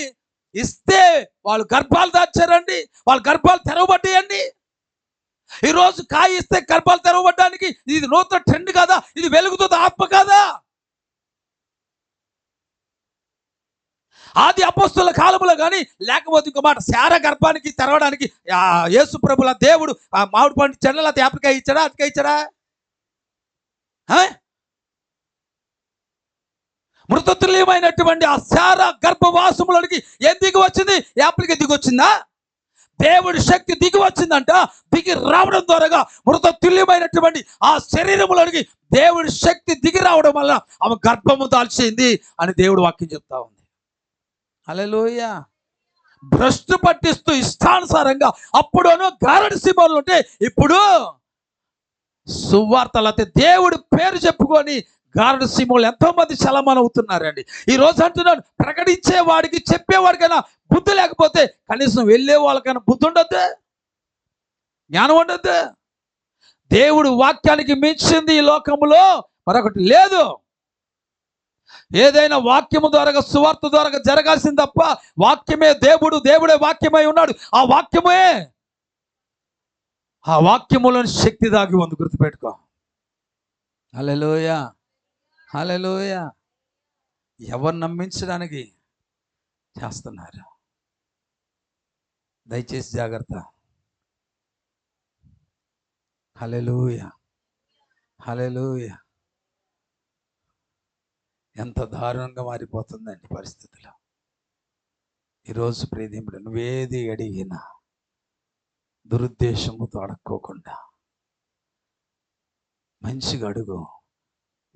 ఇస్తే వాళ్ళు గర్భాలు దాచారండి, వాళ్ళ గర్భాలు తెరవబడ్డాయండి. ఈరోజు కాయ ఇస్తే గర్భాలు తెరవబడ్డానికి ఇది నూతన ట్రెండ్ కాదా? ఇది వెలుగుతుంది ఆత్మ కాదా? ఆది అపోస్తుల కాలంలో కానీ, లేకపోతే ఇంకో మాట, శారా గర్భానికి తెరవడానికి యేసు ప్రభుల దేవుడు ఆ మామిడి పండు చెట్ల, లేకపోతే యాపిల్కాయ ఇచ్చాడా, అరటికాయ ఇచ్చాడా? మృతతుల్యమైనటువంటి ఆ శారా గర్భవాసములోనికి ఏం దిగి వచ్చింది? యాపిల్కి దిగి వచ్చిందా? దేవుడి శక్తి దిగి వచ్చిందంట. దిగి రావడం ద్వారా మృతతుల్యమైనటువంటి ఆ శరీరంలోనికి దేవుడి శక్తి దిగి రావడం వల్ల ఆమె గర్భము దాల్చింది అని దేవుడు వాక్యం చెప్తా ఉంది. హల్లెలూయా. భ్రష్టు పట్టిస్తూ ఇష్టానుసారంగా అప్పుడును గారడి సింహాలు ఉంటే, ఇప్పుడు సువార్తలు అయితే దేవుడి పేరు చెప్పుకొని గారడి సింహాలు ఎంతో మంది చలమణ అవుతున్నారండి. ఈ రోజు అంటున్నాను, ప్రకటించే వాడికి, చెప్పేవాడికైనా బుద్ధి లేకపోతే కనీసం వెళ్ళే వాళ్ళకైనా బుద్ధి ఉండద్దు, జ్ఞానం ఉండద్దు. దేవుడు వాక్యానికి మించింది ఈ లోకంలో మరొకటి లేదు. ఏదైనా వాక్యము ద్వారా, సువార్త ద్వారా జరగాల్సింది తప్ప, వాక్యమే దేవుడు, దేవుడే వాక్యమై ఉన్నాడు. ఆ వాక్యములోని శక్తి దాగి ఉంది, గుర్తుపెట్టుకో. హల్లెలూయా, హల్లెలూయా. ఎవరు నమ్మించడానికి చేస్తున్నారు? దయచేసి జాగ్రత్త. హల్లెలూయా. హల్లెలూయా. ఎంత దారుణంగా మారిపోతుందండి పరిస్థితులు ఈరోజు. ప్రియదేవుడు, నువ్వేది అడిగినా దురుద్దేశముతో అడక్కోకుండా మంచిగా అడుగు.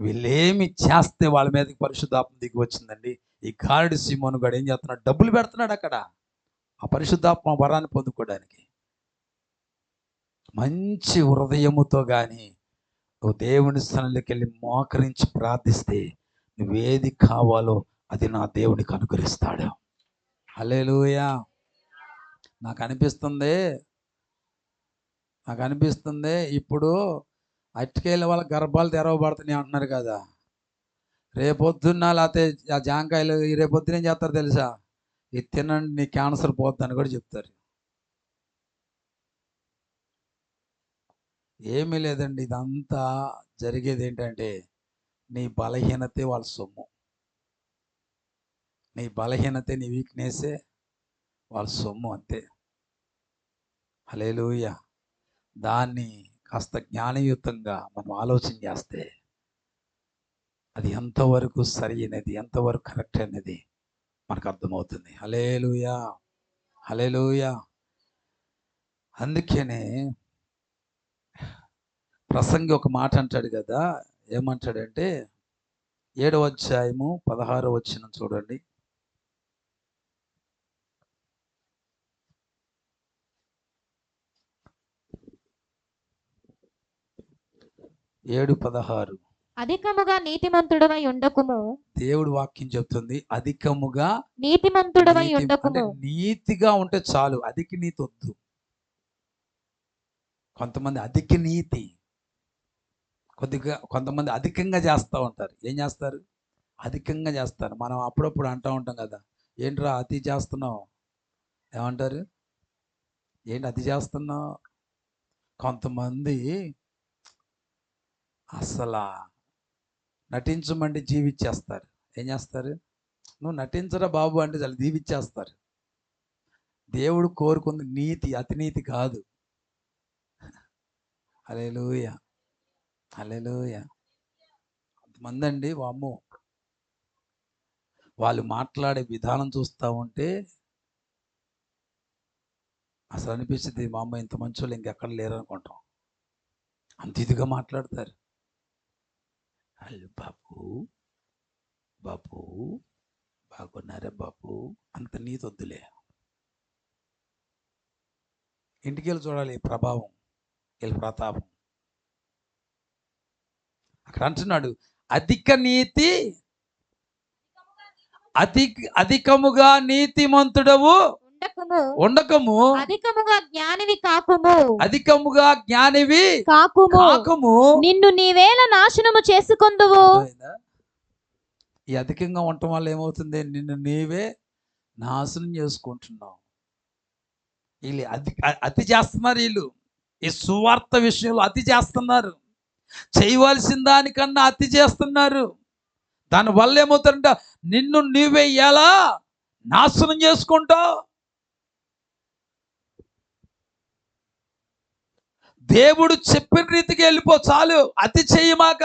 వీళ్ళేమి చేస్తే వాళ్ళ మీదకి పరిశుద్ధాత్మ దిగి వచ్చిందండి. ఈ గారడి సీమోను గాడు ఏం చేస్తున్నాడు? డబ్బులు పెడుతున్నాడు అక్కడ ఆ పరిశుద్ధాత్మ వరాన్ని పొందుకోవడానికి. మంచి హృదయముతో కానీ నువ్వు దేవుని స్థానంలోకి వెళ్ళి మోకరించి ప్రార్థిస్తే నువ్వేది కావాలో అది నా దేవునికి అనుగ్రహిస్తాడు. హల్లెలూయా. నాకు అనిపిస్తుంది ఇప్పుడు అట్టికేళ్ళ వాళ్ళ గర్భాలు తెరవబడుతున్నాయి అంటున్నారు కదా. రేపొద్దున్న లేకపోతే ఆ జాంకాయలు రేపొద్దున ఏం చేస్తారు తెలుసా? ఇది తినండి నీ క్యాన్సర్ పోద్దని కూడా చెప్తారు. ఏమీ లేదండి, ఇదంతా జరిగేది ఏంటంటే నీ బలహీనతే వాళ్ళ సొమ్ము. నీ బలహీనతే, నీ వీక్నెస్సే వాళ్ళ సొమ్ము, అంతే. హల్లెలూయా. దాన్ని కాస్త జ్ఞానయుతంగా మనం ఆలోచన చేస్తే అది ఎంతవరకు సరి అయినది, ఎంతవరకు కరెక్ట్ అనేది మనకు అర్థమవుతుంది. హల్లెలూయా, హల్లెలూయా. అందుకనే ప్రసంగి ఒక మాట అంటాడు కదా. ఏమంటాడంటే 7వ అధ్యాయము 16వ వచనం చూడండి. 7:16. అధికముగా నీతిమంతుడవై ఉండకుము. దేవుడు వాక్యం చెప్తుంది అధికముగా నీతిమంతుడవై అంటే ఉండకుము. నీతిగా ఉంటే చాలు, అధిక నీతి వద్దు. కొంతమంది అధిక నీతి, కొంతమంది అధికంగా చేస్తూ ఉంటారు. ఏం చేస్తారు? అధికంగా చేస్తారు. మనం అప్పుడప్పుడు అంటూ ఉంటాం కదా, ఏంట్రా అతి చేస్తున్నావు? ఏమంటారు? ఏంటి అతి చేస్తున్నావు? కొంతమంది అసలు నటించమంటే జీవిచ్చేస్తారు. ఏం చేస్తారు? నువ్వు నటించరా బాబు అంటే చాలా దీవిచ్చేస్తారు. దేవుడు కోరుకుంది నీతి, అతినీతి కాదు. హల్లెలూయా, హల్లెలూయా. కొంతమంది అండి వామ్మో, వాళ్ళు మాట్లాడే విధానం చూస్తూ ఉంటే అసలు అనిపిస్తుంది, మా అమ్మ ఇంత మంచి వాళ్ళు ఇంకెక్కడ లేరు అనుకుంటాం. అంత ఇదిగా మాట్లాడతారు. వాళ్ళు బాబు బాబు బాగున్నారా బాబు, అంత నీతి వద్దులే. ఇంటికి వెళ్ళి చూడాలి ఈ ప్రభావం, వీళ్ళ ప్రతాపం. అక్కడ అంటున్నాడు అధిక నీతి, అధికముగా నీతిమంతుడవు ఉండకము, అధికముగా జ్ఞానివి కాకుము. అధికముగా జ్ఞానివి కాకుము. నిన్ను నీవేళ నాశనము చేసుకొందువు. ఈ అధికంగా ఉండటం వల్ల ఏమవుతుంది? నిన్ను నీవే నాశనం చేసుకుంటున్నావు. వీళ్ళు అతి చేస్తున్నారు. వీళ్ళు ఈ సువార్త విషయంలో అతి చేస్తున్నారు. చేయవలసిన దానికన్నా అతి చేస్తున్నారు. దానివల్ల ఏమవుతారంట? నిన్ను నీవే ఎలా నాశనం చేసుకుంటావు. దేవుడు చెప్పిన రీతికి వెళ్ళిపో చాలు, అతి చేయమాక.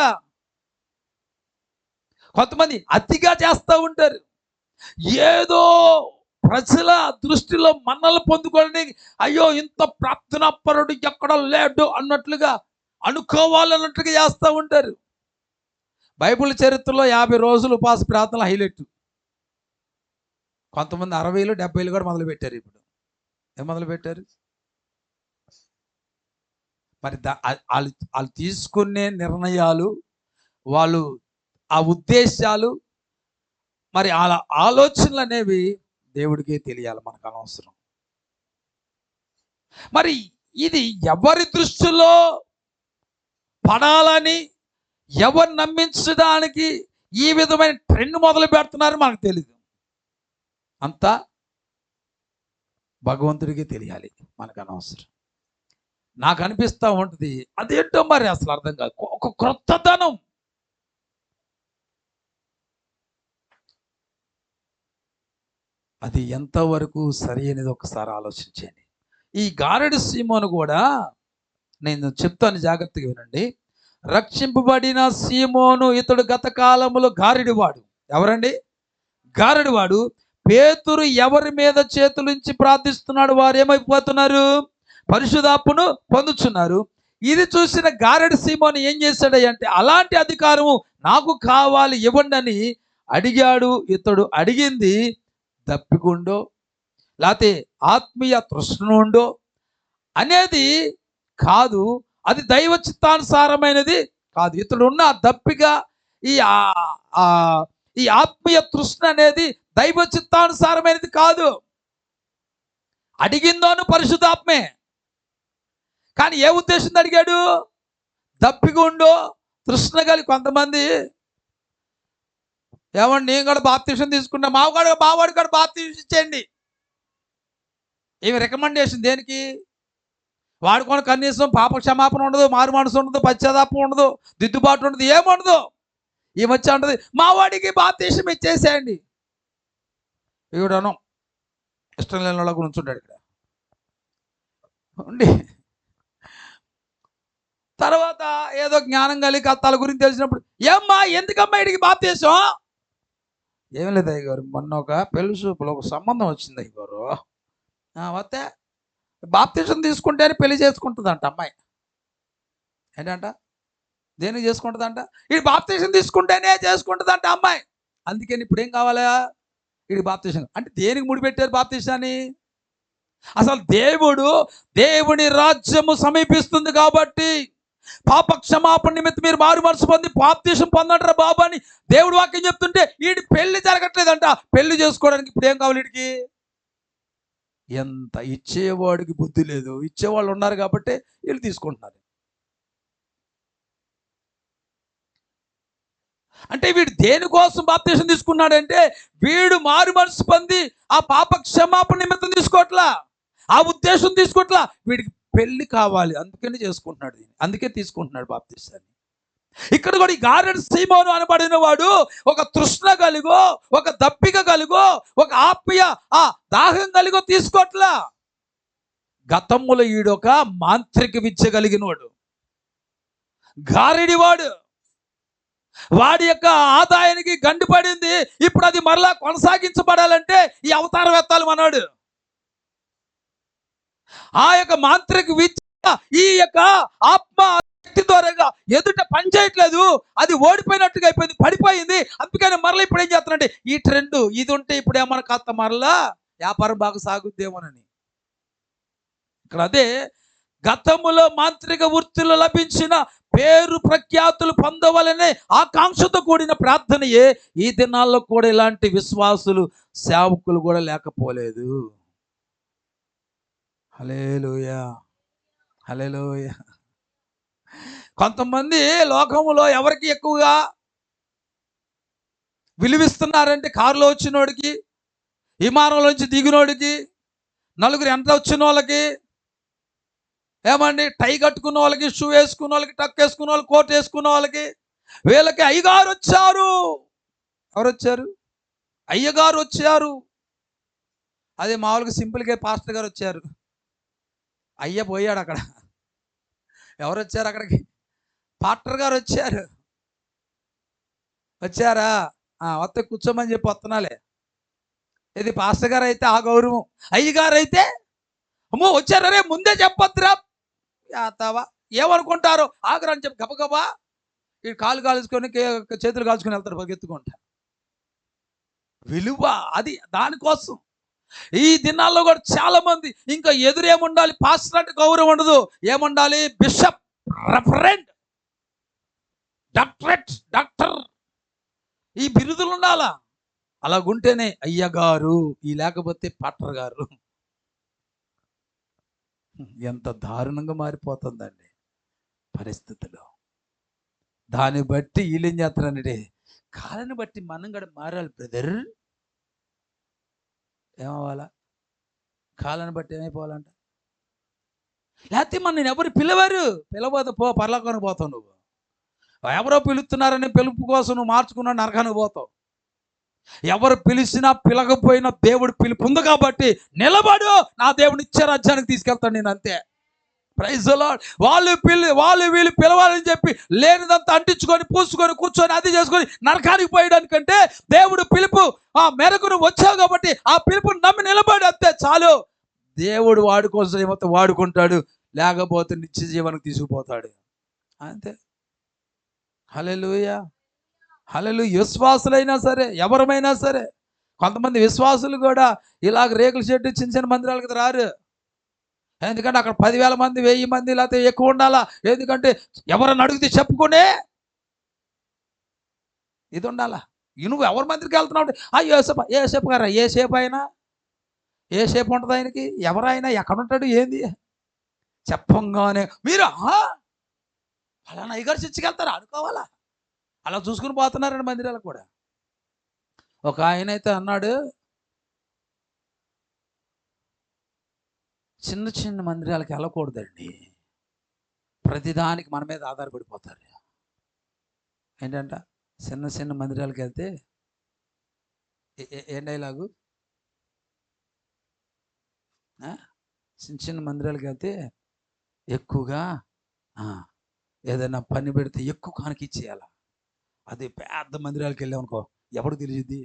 కొంతమంది అతిగా చేస్తూ ఉంటారు. ఏదో ప్రజల దృష్టిలో మన్నలు పొందుకోవడానికి, అయ్యో ఇంత ప్రార్థనాపరుడు ఎక్కడ లేడు అన్నట్లుగా అనుకోవాలన్నట్టుగా చేస్తూ ఉంటారు. బైబిల్ చరిత్రలో 50 రోజులు ఉపవాస ప్రార్థనలు హైలైట్. కొంతమంది 60లు 70లు కూడా మొదలుపెట్టారు. ఇప్పుడు ఏం మొదలుపెట్టారు మరి? వాళ్ళు తీసుకునే నిర్ణయాలు, వాళ్ళు ఆ ఉద్దేశాలు, మరి వాళ్ళ ఆలోచనలు అనేవి దేవుడికే తెలియాలి, మనకు అనవసరం. మరి ఇది ఎవరి దృష్టిలో పడాలని, ఎవరు నమ్మించడానికి ఈ విధమైన ట్రెండ్ మొదలు పెడుతున్నారో మనకు తెలియదు. అంతా భగవంతుడికి తెలియాలి, మనకు అనవసరం. నాకు అనిపిస్తూ ఉంటుంది అదేంటో మరి అసలు అర్థం కాదు, ఒక క్రొత్తదనం. అది ఎంతవరకు సరి అనేది ఒకసారి ఆలోచించండి. ఈ గారడి సీమోను కూడా, నేను చెప్తాను జాగ్రత్తగా వినండి. రక్షింపబడిన సీమోను ఇతడు గత కాలములో గారడివాడు. ఎవరండి? గారడివాడు. పేతురు ఎవరి మీద చేతులుంచి ప్రార్థిస్తున్నాడు వారు ఏమైపోతున్నారు? పరిశుద్ధాత్మను పొందుచున్నారు. ఇది చూసిన గారడి సీమోను ఏం చేశాడు అంటే, అలాంటి అధికారము నాకు కావాలి ఇవ్వండి అని అడిగాడు. ఇతడు అడిగింది దప్పికొండో లేకపోతే ఆత్మీయ తృష్ణ ఉండో అనేది కాదు, అది దైవ చిత్తానుసారమైనది కాదు. ఇతడు ఉన్న దప్పిక, ఈ ఆత్మీయ తృష్ణ అనేది దైవ చిత్తానుసారమైనది కాదు. అడిగిందోను పరిశుద్ధాత్మే, కానీ ఏ ఉద్దేశంతో అడిగాడు? దప్పికొండో తృష్ణ కలిగి. కొంతమంది ఏమండి నేను కూడా బాప్తీసం తీసుకున్నా, మావాడు కూడా బాప్తీసం ఇచ్చేయండి. ఏమి రికమెండేషన్ దేనికి? వాడుకొని కనీసం పాప క్షమాపణ ఉండదు, మారు మనసు ఉండదు, పశ్చాత్తాపం ఉండదు, దిద్దుబాటు ఉండదు, ఏముండదు. ఈ మధ్య అంటది మా వాడికి బాప్తీసం ఇచ్చేసేయండి. ఈవిడను ఇష్టం లేని వాళ్ళ గురించి ఉంటాడు ఇక్కడ ఉండి. తర్వాత ఏదో జ్ఞానం కలిగి అత్తాల గురించి తెలిసినప్పుడు ఏమ్మా ఎందుకమ్మా ఇడికి బాప్తీసం? ఏం లేదు అయ్యగారు, మొన్న ఒక పెళ్లి చూపులో ఒక సంబంధం వచ్చింది అయ్యగారు. వస్తే బాప్తీసం తీసుకుంటేనే పెళ్లి చేసుకుంటుందంట అమ్మాయి. ఏంటంట? దేనికి చేసుకుంటుందంట? ఇది బాప్తీసం తీసుకుంటేనే చేసుకుంటుందంట అమ్మాయి. అందుకని ఇప్పుడు ఏం కావాలా? ఇది బాప్తీసం అంటే దేనికి ముడిపెట్టారు బాప్తీసాన్ని? అసలు దేవుని రాజ్యము సమీపిస్తుంది కాబట్టి పాప క్షమాపణ నిమిత్తం మీరు మారు మనసు పొంది బాప్తీసం పొందంటారా బాబు అని దేవుడు వాక్యం చెప్తుంటే వీడి పెళ్లి జరగట్లేదంట. పెళ్లి చేసుకోవడానికి ఇప్పుడు ఏం కావాలి వీడికి? ఎంత ఇచ్చేవాడికి బుద్ధి లేదు. ఇచ్చేవాళ్ళు ఉన్నారు కాబట్టి వీళ్ళు తీసుకుంటున్నారు. అంటే వీడు దేనికోసం బాప్తీసం తీసుకున్నాడంటే వీడు మారు మనసు పొంది ఆ పాప క్షమాపణ నిమిత్తం తీసుకోవట్లా, ఆ ఉద్దేశం తీసుకోవట్లా. వీడికి పెళ్లి కావాలి, అందుకని చేసుకుంటున్నాడు. అందుకే తీసుకుంటున్నాడు బాప్తీసాన్ని. ఇక్కడ కూడా ఈ గారెడు సీమోను అనబడిన వాడు ఒక తృష్ణ కలిగో, ఒక దప్పిక కలిగో, ఒక ఆత్మీయ దాహం కలిగో తీసుకోవట్లా. గతములో ఈడొక మాంత్రిక విద్య కలిగిన వాడు, గారెడివాడు. వాడి యొక్క ఆదాయానికి గండి పడింది. ఇప్పుడు అది మరలా కొనసాగించబడాలంటే ఈ అవతారం ఎత్తాలి మనోడు. ఆ యొక్క మాంత్రిక విద్య ఈ యొక్క ఆత్మ శక్తి ద్వారా ఎదుట పని చేయట్లేదు. అది ఓడిపోయినట్టుగా అయిపోయింది, పడిపోయింది. అందుకని మరలా ఇప్పుడు ఏం చేస్తున్నారంటే ఈ ట్రెండ్ ఇది ఉంటే ఇప్పుడు ఏమన్నా కాస్త మరలా వ్యాపారం బాగా సాగుద్దేమోనని. ఇక్కడ అదే గతములో మాంత్రిక వృత్తిలో లభించిన పేరు ప్రఖ్యాతులు పొందవలనే ఆకాంక్షతో కూడిన ప్రార్థనయే ఈ దినాల్లో కూడా ఇలాంటి విశ్వాసులు సేవకులు కూడా లేకపోలేదు. హల్లెలూయా, హల్లెలూయా. కొంతమంది లోకములో ఎవరికి ఎక్కువగా విలువిస్తున్నారంటే కారులో వచ్చినోడికి, విమానంలోంచి దిగినోడికి, నలుగురు ఎంత వచ్చిన వాళ్ళకి, ఏమండి టై కట్టుకున్న వాళ్ళకి, షూ వేసుకున్న వాళ్ళకి, టక్ వేసుకున్న వాళ్ళకి, కోట్ వేసుకున్న వాళ్ళకి, వీళ్ళకి అయ్యగారు వచ్చారు. ఎవరు వచ్చారు? అయ్యగారు వచ్చారు. అదే మామూలుగా సింపుల్గా పాస్టర్ గారు వచ్చారు. అయ్య పోయాడు అక్కడ. ఎవరు వచ్చారు అక్కడికి? పాస్టర్ గారు వచ్చారు. వచ్చారా? వస్తే కూర్చోమని చెప్పి వస్తున్నాలే. ఇది పాస్టర్ గారు అయితే ఆ గౌరవం, అయ్యగారు అయితే అమ్మో వచ్చారే ముందే చెప్పొద్దురా యాతావా, ఏమనుకుంటారో ఆగరా అని చెప్పి గబగబా ఈ కాలు కాల్చుకొని చేతులు కాల్చుకొని వెళ్తారు పరిగెత్తుకుంటా. విలువ అది దానికోసం. ఈ దినాల్లో కూడా చాలా మంది ఇంకా ఎదురేముండాలి? పాస్టర్ అంటే గౌరవం ఉండదు. ఏముండాలి? బిషప్, రెఫరెంట్, డాక్టరేట్, డాక్టర్, ఈ బిరుదులు ఉండాలా. అలాగుంటేనే అయ్యగారు, ఈ లేకపోతే పాటర్ గారు. ఎంత దారుణంగా మారిపోతుందండి పరిస్థితులు. దాన్ని బట్టి వీళ్ళేం చేస్తారంటే కాలాన్ని బట్టి మనం కూడా మారాలి బ్రదర్. ఏమవ్వాలా? కాలాన్ని బట్టి ఏమైపోవాలంట? లేకపోతే మన నేను ఎవరు పిలవదు పో, పరలోకానికి పోతావు నువ్వు. ఎవరో పిలుస్తున్నారని పిలుపు కోసం నువ్వు మార్చుకున్నావు, నరకానికి పోతావు. ఎవరు పిలిచినా పిలకపోయినా దేవుడు పిలుపు ఉంది కాబట్టి నిలబడు, నా దేవుడు నిత్య రాజ్యానికి తీసుకెళ్తాడు నేను, అంతే. Praise the lord. వాళ్ళు వీళ్ళు పిలవాలని చెప్పి లేనిదంతా అంటించుకొని పూసుకొని కూర్చొని అది చేసుకొని నరకానికి పోయడానికంటే దేవుడు పిలుపు ఆ మేరకు నువ్వు వచ్చావు కాబట్టి ఆ పిలుపుని నమ్మి నిలబడి అంతే చాలు. దేవుడు వాడుకోసం ఏమైతే వాడుకుంటాడు, లేకపోతే నిత్య జీవనకు తీసుకుపోతాడు అంతే. హల్లెలూయా, హల్లెలూయా. విశ్వాసులైనా సరే ఎవరమైనా సరే, కొంతమంది విశ్వాసులు కూడా ఇలాగ రేకుల షెడ్డు చిన్న చిన్న మందిరాలకి రారు. ఎందుకంటే అక్కడ 10,000 మంది 1000 మంది లేకపోతే ఎక్కువ ఉండాలా. ఎందుకంటే ఎవరన్నా అడిగితే చెప్పుకునే ఇది ఉండాలా. నువ్వు ఎవరి మందిరికి వెళ్తున్నావు అంటే ఏసేపు గారా, ఏ సేపు అయినా ఏ సేపు ఉంటుంది ఆయనకి, ఎవరైనా ఎక్కడుంటాడు ఏంది చెప్పంగానే మీరు ఫలానా అయ్యగారు చర్చికి వెళ్తారా అనుకోవాలా. అలా చూసుకుని పోతున్నారండి మందిరాలకు కూడా. ఒక ఆయన అయితే అన్నాడు, చిన్న చిన్న మందిరాలకు వెళ్ళకూడదండి, ప్రతిదానికి మన మీద ఆధారపడిపోతారు. ఏంటంట, చిన్న చిన్న మందిరాలకు వెళ్తే ఏం డైలాగు, చిన్న చిన్న మందిరాలకు వెళ్తే ఎక్కువగా ఏదైనా పని పెడితే ఎక్కువ కానుక ఇచ్చేయాల. అది పెద్ద మందిరాలకు వెళ్ళామనుకో ఎవడు తెలియదు.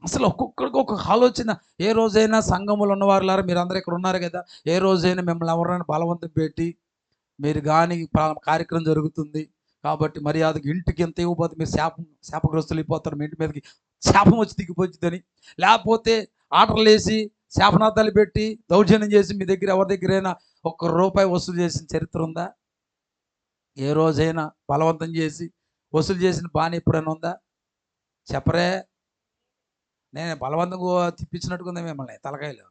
అసలు ఒక్కొక్కరికి ఒక్కొక్క ఆలోచన. ఏ రోజైనా సంఘములు ఉన్నవారులారా, మీరు అందరూ ఇక్కడ ఉన్నారు కదా, ఏ రోజైనా మిమ్మల్ని ఎవరైనా బలవంతం పెట్టి మీరు కానీ కార్యక్రమం జరుగుతుంది కాబట్టి మర్యాదకి ఇంటికి ఎంత ఇవ్వకపోతే మీరు శాపగ్రస్తులు అయిపోతారు, మీ ఇంటి మీదకి శాపం వచ్చి దిగిపోతుందని, లేకపోతే ఆర్డర్లు వేసి శాపనార్థాలు పెట్టి దౌర్జన్యం చేసి మీ దగ్గర ఎవరి దగ్గరైనా ₹1 వసూలు చేసిన చరిత్ర ఉందా? ఏ రోజైనా బలవంతం చేసి వసూలు చేసిన బాని ఎప్పుడైనా ఉందా? చెప్పరే. నేను బలవంతంగా తిప్పించినట్టుకుందా మిమ్మల్ని తలకాయలు.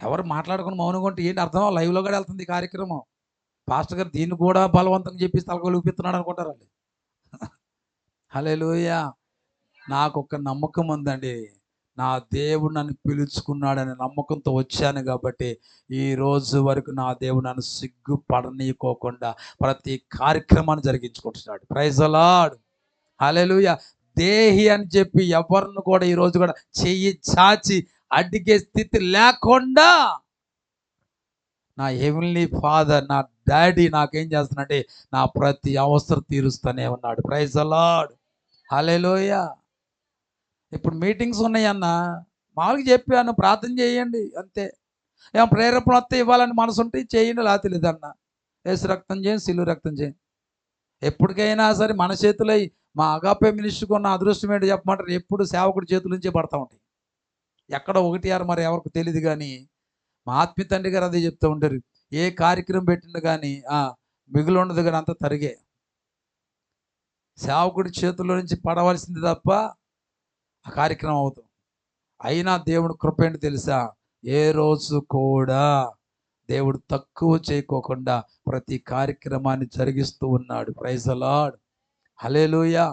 ఎవరు మాట్లాడుకుని మౌనంగా ఉంటే ఏంటి అర్థం? లైవ్లో కూడా వెళ్తుంది ఈ కార్యక్రమం. పాస్టర్ గారు దీన్ని కూడా బలవంతంగా చెప్పి తలకాయలు ఊపిస్తున్నాడు అనుకుంటారు వాళ్ళు. హల్లెలూయా. నాకు ఒక నమ్మకం ఉందండి, నా దేవుడు నన్ను పిలుచుకున్నాడనే నమ్మకంతో వచ్చాను కాబట్టి ఈ రోజు వరకు నా దేవుడు నన్ను సిగ్గుపడనీయకోకుండా ప్రతి కార్యక్రమాన్ని జరిగించుకుంటున్నాడు. Praise the lord. హల్లెలూయా. దేహి అని చెప్పి ఎవరిని కూడా ఈరోజు కూడా చెయ్యి చాచి అడ్డిగే స్థితి లేకుండా నా హెవెన్లీ ఫాదర్, నా డాడీ నాకేం చేస్తున్నాడంటే నా ప్రతి అవసరం తీరుస్తూనే ఉన్నాడు. Praise the lord. హల్లెలూయా. ఇప్పుడు మీటింగ్స్ ఉన్నాయన్న మామూలుగా చెప్పాను, ప్రార్థన చేయండి అంతే. ఏమో ప్రేరేపణ వస్తే ఇవ్వాలని మనసు ఉంటే చేయండి, లేకపోతే లేదన్న. యేసు రక్తం చేయండి, సిలువ రక్తం చేయండి. ఎప్పటికైనా సరే మన చేతులై మా అగాపే మినిస్ట్రీకి ఉన్న అదృష్టం ఏంటో చెప్పమంటారు, ఎప్పుడు సేవకుడి చేతుల నుంచే పడతా ఉంటాయి. ఎక్కడ 1 మరి ఎవరికి తెలియదు కానీ మా ఆత్మీయ తండ్రి గారు అదే చెప్తూ ఉంటారు, ఏ కార్యక్రమం పెట్టిండు కానీ మిగులు ఉండదు కానీ అంత తరిగే. సేవకుడి చేతుల్లో నుంచి పడవలసింది తప్ప ఆ కార్యక్రమం అవుతుంది. అయినా దేవుడు కృప ఏంటి తెలుసా, ఏ రోజు కూడా దేవుడు తక్కువ చేయకోకుండా ప్రతి కార్యక్రమాన్ని జరిగిస్తూ ఉన్నాడు. Praise the lord. హల్లెలూయా.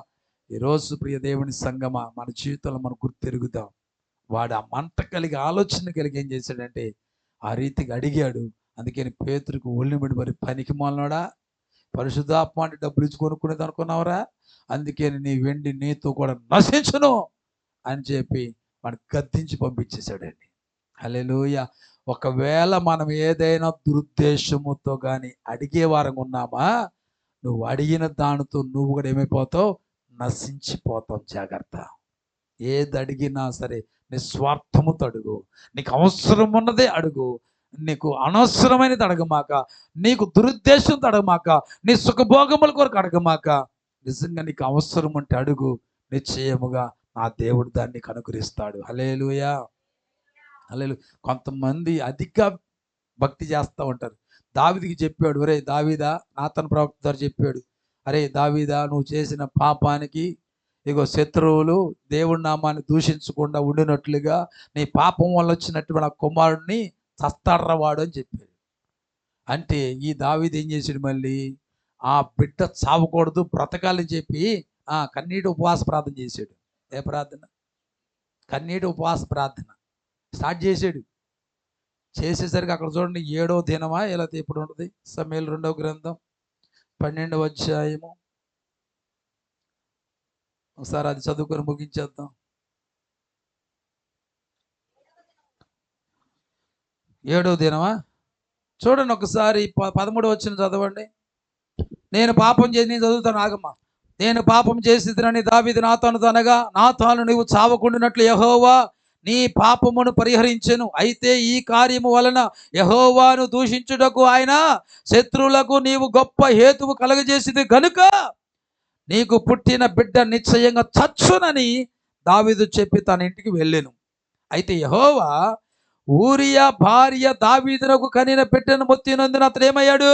ఈరోజు ప్రియ దేవుని సంగమా, మన జీవితంలో మనం గుర్తెరుగుదాం. వాడు ఆ మంట కలిగి ఆలోచన కలిగి ఏం చేశాడంటే ఆ రీతిగా అడిగాడు. అందుకని పేతురుకు ఒళ్ళిమిడి మరి పనికి మాలనోడా, పరిశుద్ధాత్మ అంటే డబ్బులు ఇచ్చి కొనుక్కునేది అనుకున్నావురా, అందుకని నీ వెండి నీతో కూడా నశించును అని చెప్పి వాడు గద్దించి పంపించేశాడండి. హల్లెలూయా. ఒకవేళ మనం ఏదైనా దురుద్దేశముతో కానీ అడిగే వారంగా ఉన్నామా, నువ్వు అడిగిన దానితో నువ్వు కూడా ఏమైపోతావు, నశించిపోతావు. జాగ్రత్త. ఏది అడిగినా సరే నిస్వార్థముతో అడుగు, నీకు అవసరం ఉన్నదే అడుగు, నీకు అనవసరమైనది అడగమాక, నీకు దురుద్దేశంతో అడగమాక, నీ సుఖభోగముల కొరకు అడగమాక, నిజంగా నీకు అవసరం అంటే అడుగు, నిశ్చయముగా నా దేవుడు దాన్ని అనుగ్రహిస్తాడు. హల్లెలూయా, హల్లెలూయా. కొంతమంది అధిక భక్తి చేస్తూ ఉంటారు. దావీదుకి చెప్పాడు, ఒరే దావీదా, నాతను ప్రవక్త ద్వారా చెప్పాడు, అరే దావీదా, నువ్వు చేసిన పాపానికి ఇగో శత్రువులు దేవుడి నామాన్ని దూషించకుండా ఉండినట్లుగా నీ పాపం వల్ల వచ్చినటువంటి ఆ కుమారుడిని చస్తాడ్రవాడు అని చెప్పాడు. అంటే ఈ దావీదు ఏం చేశాడు, మళ్ళీ ఆ బిడ్డ చావకూడదు బ్రతకాలని చెప్పి కన్నీటి ఉపవాస ప్రార్థన చేశాడు. ఏ ప్రార్థన? కన్నీటి ఉపవాస ప్రార్థన స్టార్ట్ చేశాడు. చేసేసరికి అక్కడ చూడండి 7వ దినమా ఇలా ఇప్పుడు ఉంటుంది, సమూయేలు 2వ గ్రంథం 12వ అధ్యాయము. ఒకసారి అది చదువుకొని ముగించేద్దాం. 7వ దినమా? చూడండి ఒకసారి 13 వచ్చిన చదవండి. నేను పాపం చేసి, నేను చదువుతాను ఆగమ్మా. నేను పాపం చేసినని దావీదు నాతానుతో అనగా, నాతాను నీవు చావకుండినట్లు యెహోవా నీ పాపమును పరిహరించెను. అయితే ఈ కార్యము వలన యెహోవాను దూషించుటకు ఆయన శత్రువులకు నీవు గొప్ప హేతువు కలగజేసింది గనుక నీకు పుట్టిన బిడ్డ నిశ్చయంగా చచ్చునని దావీదు చెప్పి తన ఇంటికి వెళ్ళెను. అయితే యెహోవా ఊరియా భార్య దావీదునకు కనిన బిడ్డను మొత్తినందున అతడు ఏమయ్యాడు?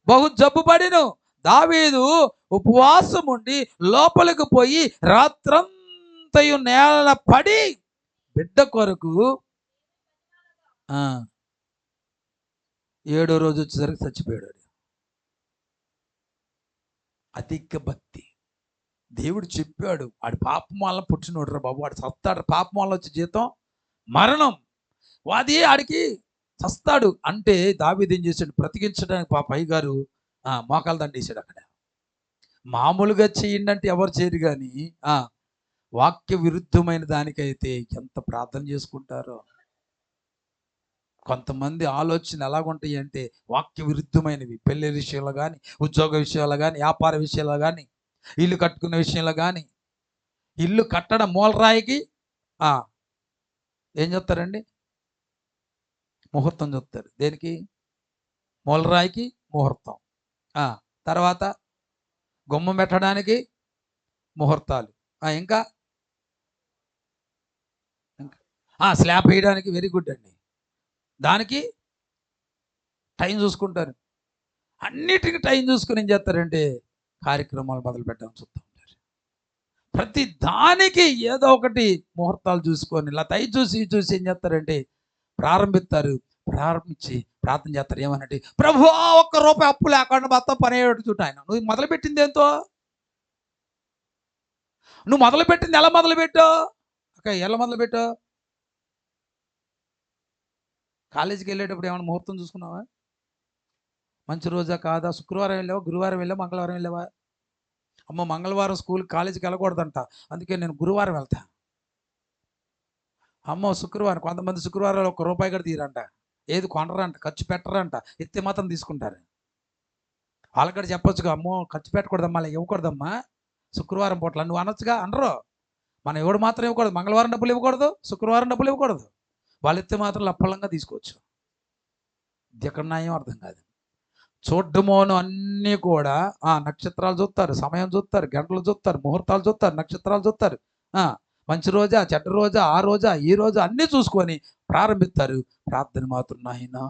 బహు జబ్బుపడిను. దావీదు ఉపవాసం ఉండి లోపలికి పోయి రాత్రంతయు నేల పడి బిడ్డ కొరకు 7వ రోజు వచ్చేసరికి చచ్చిపోయాడు. అధిక భక్తి. దేవుడు చెప్పాడు, వాడి పాపం వల్ల పుట్టినోడు రా బాబు, వాడు చస్తాడు, పాపం వల్ల వచ్చే జీతం మరణం, వాది ఆడికి చస్తాడు అంటే దావీదు ఏం చేశాడు? బ్రతికించడానికి పై గారు మోకాలు దండేశాడు. అక్కడ మామూలుగా చేయండి అంటే ఎవరు చేయరు, కానీ వాక్య విరుద్ధమైన దానికైతే ఎంత ప్రార్థన చేసుకుంటారో. కొంతమంది ఆలోచన ఎలాగుంటాయి అంటే వాక్య విరుద్ధమైనవి. పెళ్లి విషయంలో కానీ, ఉద్యోగ విషయాల్లో కానీ, వ్యాపార విషయాల్లో కానీ, ఇల్లు కట్టుకునే విషయంలో కానీ. ఇల్లు కట్టడం మూలరాయికి ఏం చెప్తారండి? ముహూర్తం చెప్తారు. దేనికి? మూలరాయికి ముహూర్తం. తర్వాత గుమ్మం పెట్టడానికి ముహూర్తాలు. ఇంకా స్లాబ్ వేయడానికి వెరీ గుడ్ అండి, దానికి టైం చూసుకుంటారు. అన్నిటికీ టైం చూసుకుని ఏం చేస్తారంటే కార్యక్రమాలు మొదలు పెట్టాలని చూస్తూ ఉంటారు. ప్రతి దానికి ఏదో ఒకటి ముహూర్తాలు చూసుకొని ఇలా టైం చూసి చూసి ఏం చేస్తారంటే ప్రారంభిస్తారు. ప్రారంభించి ప్రార్థన చేస్తారు. ఏమనంటే, ప్రభువా ₹1 అప్పు లేకుండా మొత్తం పని అయ్యేట్టు చూడు. ఆయన నువ్వు మొదలుపెట్టింది ఏంతో? నువ్వు మొదలుపెట్టింది ఎలా మొదలుపెట్టావు? ఎలా మొదలుపెట్టావు? కాలేజీకి వెళ్ళేటప్పుడు ఏమైనా ముహూర్తం చూసుకున్నావా? మంచి రోజా కాదా? శుక్రవారం వెళ్ళావా, గురువారం వెళ్ళావా, మంగళవారం వెళ్ళావా? అమ్మ మంగళవారం స్కూల్ కాలేజీకి వెళ్ళకూడదంట, అందుకే నేను గురువారం వెళ్తా. అమ్మో శుక్రవారం, కొంతమంది శుక్రవారాలు ₹1 కూడా తీరంట. ఏది కొనరంట, ఖర్చు పెట్టరంట, ఎత్తే మాత్రం తీసుకుంటారు. వాళ్ళకడ చెప్పొచ్చుగా, అమ్మో ఖర్చు పెట్టకూడదమ్మా, అలా ఇవ్వకూడదమ్మా శుక్రవారం పూట్ల నువ్వు అనొచ్చుగా. అనరు. మనం ఎవడు మాత్రం ఇవ్వకూడదు, మంగళవారం డబ్బులు ఇవ్వకూడదు, శుక్రవారం డబ్బులు ఇవ్వకూడదు. వాళ్ళు ఎత్తే మాత్రం లప్పలంగా తీసుకోవచ్చు. ఇది ఎక్కడ న్యాయం అర్థం కాదు. చూడ్డమోను అన్నీ కూడా నక్షత్రాలు చూస్తారు, సమయం చూస్తారు, గంటలు చూస్తారు, ముహూర్తాలు చూస్తారు, నక్షత్రాలు చూస్తారు. మంచి రోజా, చెడ్డ రోజా, ఆ రోజా, ఈ రోజా అన్నీ చూసుకొని ప్రారంభిస్తారు. ప్రార్థన మాత్రం నాయనా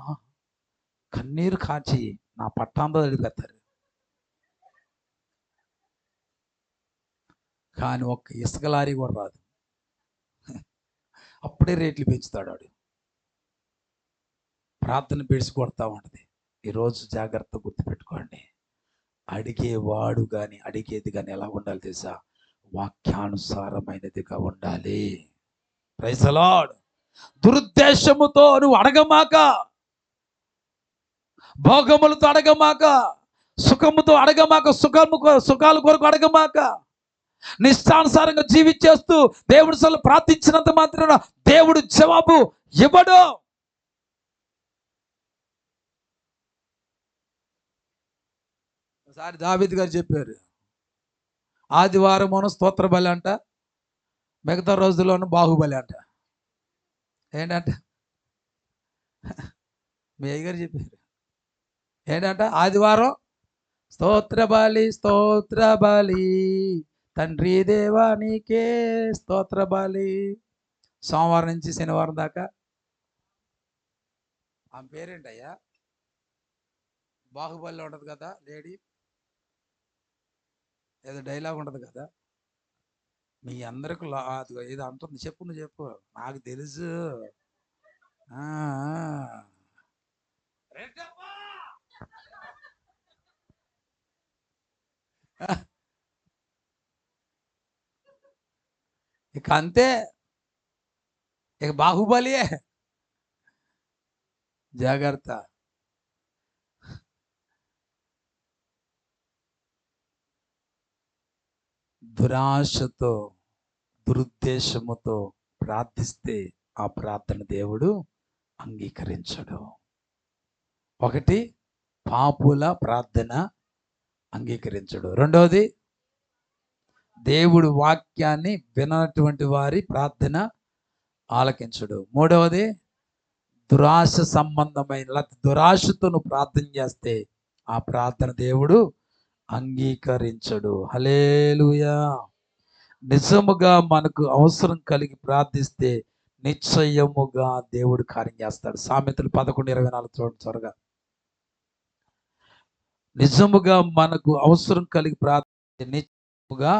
కన్నీరు కాచి నా పట్టాంతో అడిగేస్తారు. కానీ ఒక్క ఇసుక లారీ కూడా రాదు. అప్పుడే రేట్లు పెంచుతాడు వాడు. ప్రార్థన పెడిసి కొడతా ఉంటుంది. ఈరోజు జాగ్రత్త గుర్తుపెట్టుకోండి. అడిగేవాడు కానీ అడిగేది కానీ ఎలా ఉండాలి తెలుసా? వాక్యానుసారమైనదిగా ఉండాలి. Praise the lord. దురుద్దేశముతో నువ్వు అడగమాక, భోగములతో అడగమాక, సుఖముతో అడగమాక, సుఖాల కొరకు అడగమాక. నిష్టానుసారంగా జీవించేస్తూ దేవుడు అసలు ప్రార్థించినంత మాత్రాన దేవుడు జవాబు ఇవ్వడు. ఒకసారి దావీదు గారు చెప్పారు, ఆదివారం స్తోత్ర బలి అంట, మిగతా రోజుల్లోనూ బాహుబలి అంట. ఏంటంట? మీ అయ్యగారు చెప్పారు. ఏంటంట? ఆదివారం స్తోత్ర బలి, స్తోత్ర బలి, తండ్రి దేవా నీకే స్తోత్ర బలి. సోమవారం నుంచి శనివారం దాకా ఆమె పేరేంటయ్యా? బాహుబలిలో ఉండదు కదా లేడీ, ఏదో డైలాగ్ ఉండదు కదా, మీ అందరికి ఏదో అంటుంది, చెప్పు, నువ్వు చెప్పు, నాకు తెలుసు. ఇక అంతే, ఇక బాహుబలియే. జాగ్రత్త. దురాశతో దురుద్దేశముతో ప్రార్థిస్తే ఆ ప్రార్థన దేవుడు అంగీకరించడు. ఒకటి, పాపుల ప్రార్థన అంగీకరించడు. రెండవది, దేవుడి వాక్యాన్ని వినటువంటి వారి ప్రార్థన ఆలకించడు. మూడవది, దురాశ సంబంధమైన దురాశతో నువ్వు ప్రార్థన చేస్తే ఆ ప్రార్థన దేవుడు అంగీకరించడు. హల్లెలూయా. నిజముగా మనకు అవసరం కలిగి ప్రార్థిస్తే నిశ్చయముగా దేవుడు కార్యం చేస్తాడు. సామెతలు 11:24 చూడండి త్వరగా. నిజముగా మనకు అవసరం కలిగి ప్రార్థిస్తే నిశ్చయముగా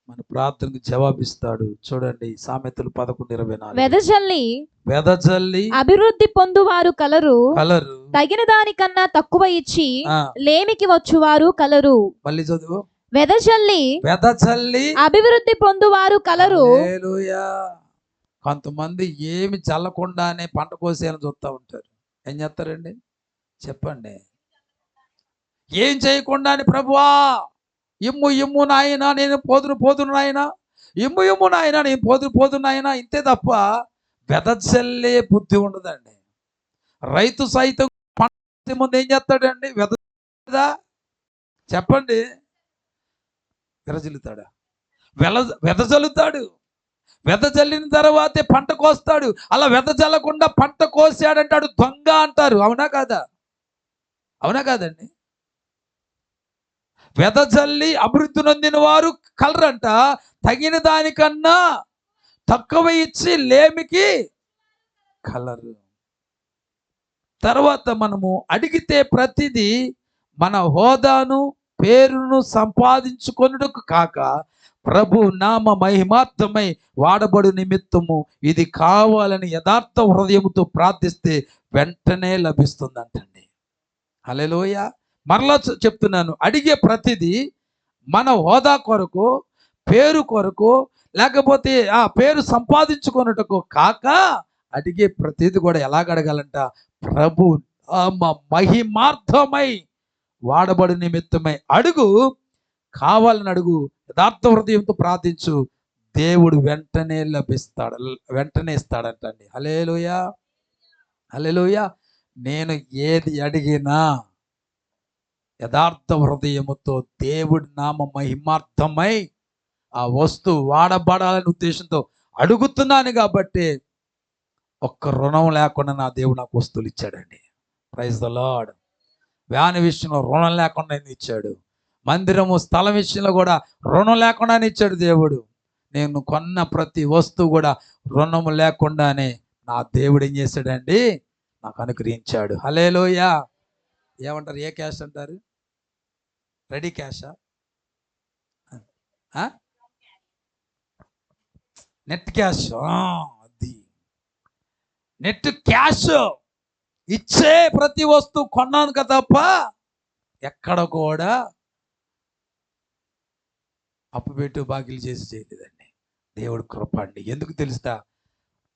మన ప్రార్థనకు జవాబిస్తాడు. చూడండి సామెతలు 11:24. వెదజల్లి అభివృద్ధి పొందువారు కలరు, తగిన దానికన్నా తక్కువ ఇచ్చి లేమికి వచ్చువారు కలరు. మళ్ళీ చదువు. వెదజల్లి అభివృద్ధి పొందువారు కలరు. హల్లెలూయా. కొంతమంది ఏమి చల్లకుండానే పంట కోసేయాలని చూస్తూ ఉంటారు. ఏం చేస్తారండి చెప్పండి? ఏం చేయకుండానే ప్రభువా ఇమ్ము ఇమ్ము నాయన, నేను పోదును నాయన, ఇమ్ము నాయన, నేను పోదును నాయన, ఇంతే తప్ప వెదజల్లే బుద్ధి ఉండదండి. రైతు సైతం పంట ముందు ఏం చేస్తాడండి? చెప్పండి. విరజిల్లుతాడా? వెదజల్లుతాడు. వెదజల్లిన తర్వాతే పంట కోస్తాడు. అలా వెదజల్లకుండా పంట కోసాడంటాడు దొంగ అంటారు. అవునా కాదా? అవునా కాదండి? వెదజల్లి అభివృద్ధి నొందిన వారు కలరంట, తగిన దానికన్నా తక్కువ ఇచ్చి లేమికి కలరు. తర్వాత మనము అడిగితే ప్రతిదీ మన హోదాను పేరును సంపాదించుకొనుటకు కాక ప్రభు నామ మహిమార్థమై వాడబడు నిమిత్తము ఇది కావాలని యథార్థ హృదయముతో ప్రార్థిస్తే వెంటనే లభిస్తుందంటండి. హల్లెలూయా. మరలా చెప్తున్నాను, అడిగే ప్రతిదీ మన హోదా కొరకు, పేరు కొరకు, లేకపోతే ఆ పేరు సంపాదించుకొనుటకు కాక అడిగే ప్రతిదీ కూడా ఎలాగ అడగాలంట? ప్రభు మహిమార్థమై వాడబడి నిమిత్తమై అడుగు, కావాలని అడుగు, యథార్థ హృదయంతో ప్రార్థించు, దేవుడు వెంటనే వెంటనే ఇస్తాడంటండి. హల్లెలూయా. హల్లెలూయా. నేను ఏది అడిగినా యథార్థ హృదయముతో దేవుడి నామ మహిమార్థమై ఆ వస్తువు వాడబడాలనే ఉద్దేశంతో అడుగుతున్నాను కాబట్టి ఒక్క రుణం లేకుండా నా దేవుడు నాకు వస్తువులు ఇచ్చాడండి. Praise the lord. వ్యాన్ విషయంలో రుణం లేకుండా ఇచ్చాడు. మందిరము స్థలం విషయంలో కూడా రుణం లేకుండానే ఇచ్చాడు దేవుడు. నేను కొన్న ప్రతి వస్తువు కూడా రుణము లేకుండానే నా దేవుడు ఏం చేశాడండి? నాకు అనుగ్రహించాడు. హల్లెలూయా. ఏమంటారు? ఏ క్యాష్ అంటారు? రెడీ క్యాషా? Net cash. అది నెట్ క్యాష్ ఇచ్చే ప్రతి వస్తువు కొన్నాను కదా తప్ప ఎక్కడ కూడా అప్పు పెట్టు బాకీలు చేసి చేయలేదండి. దేవుడు కృప అండి. ఎందుకు తెలుస్తా?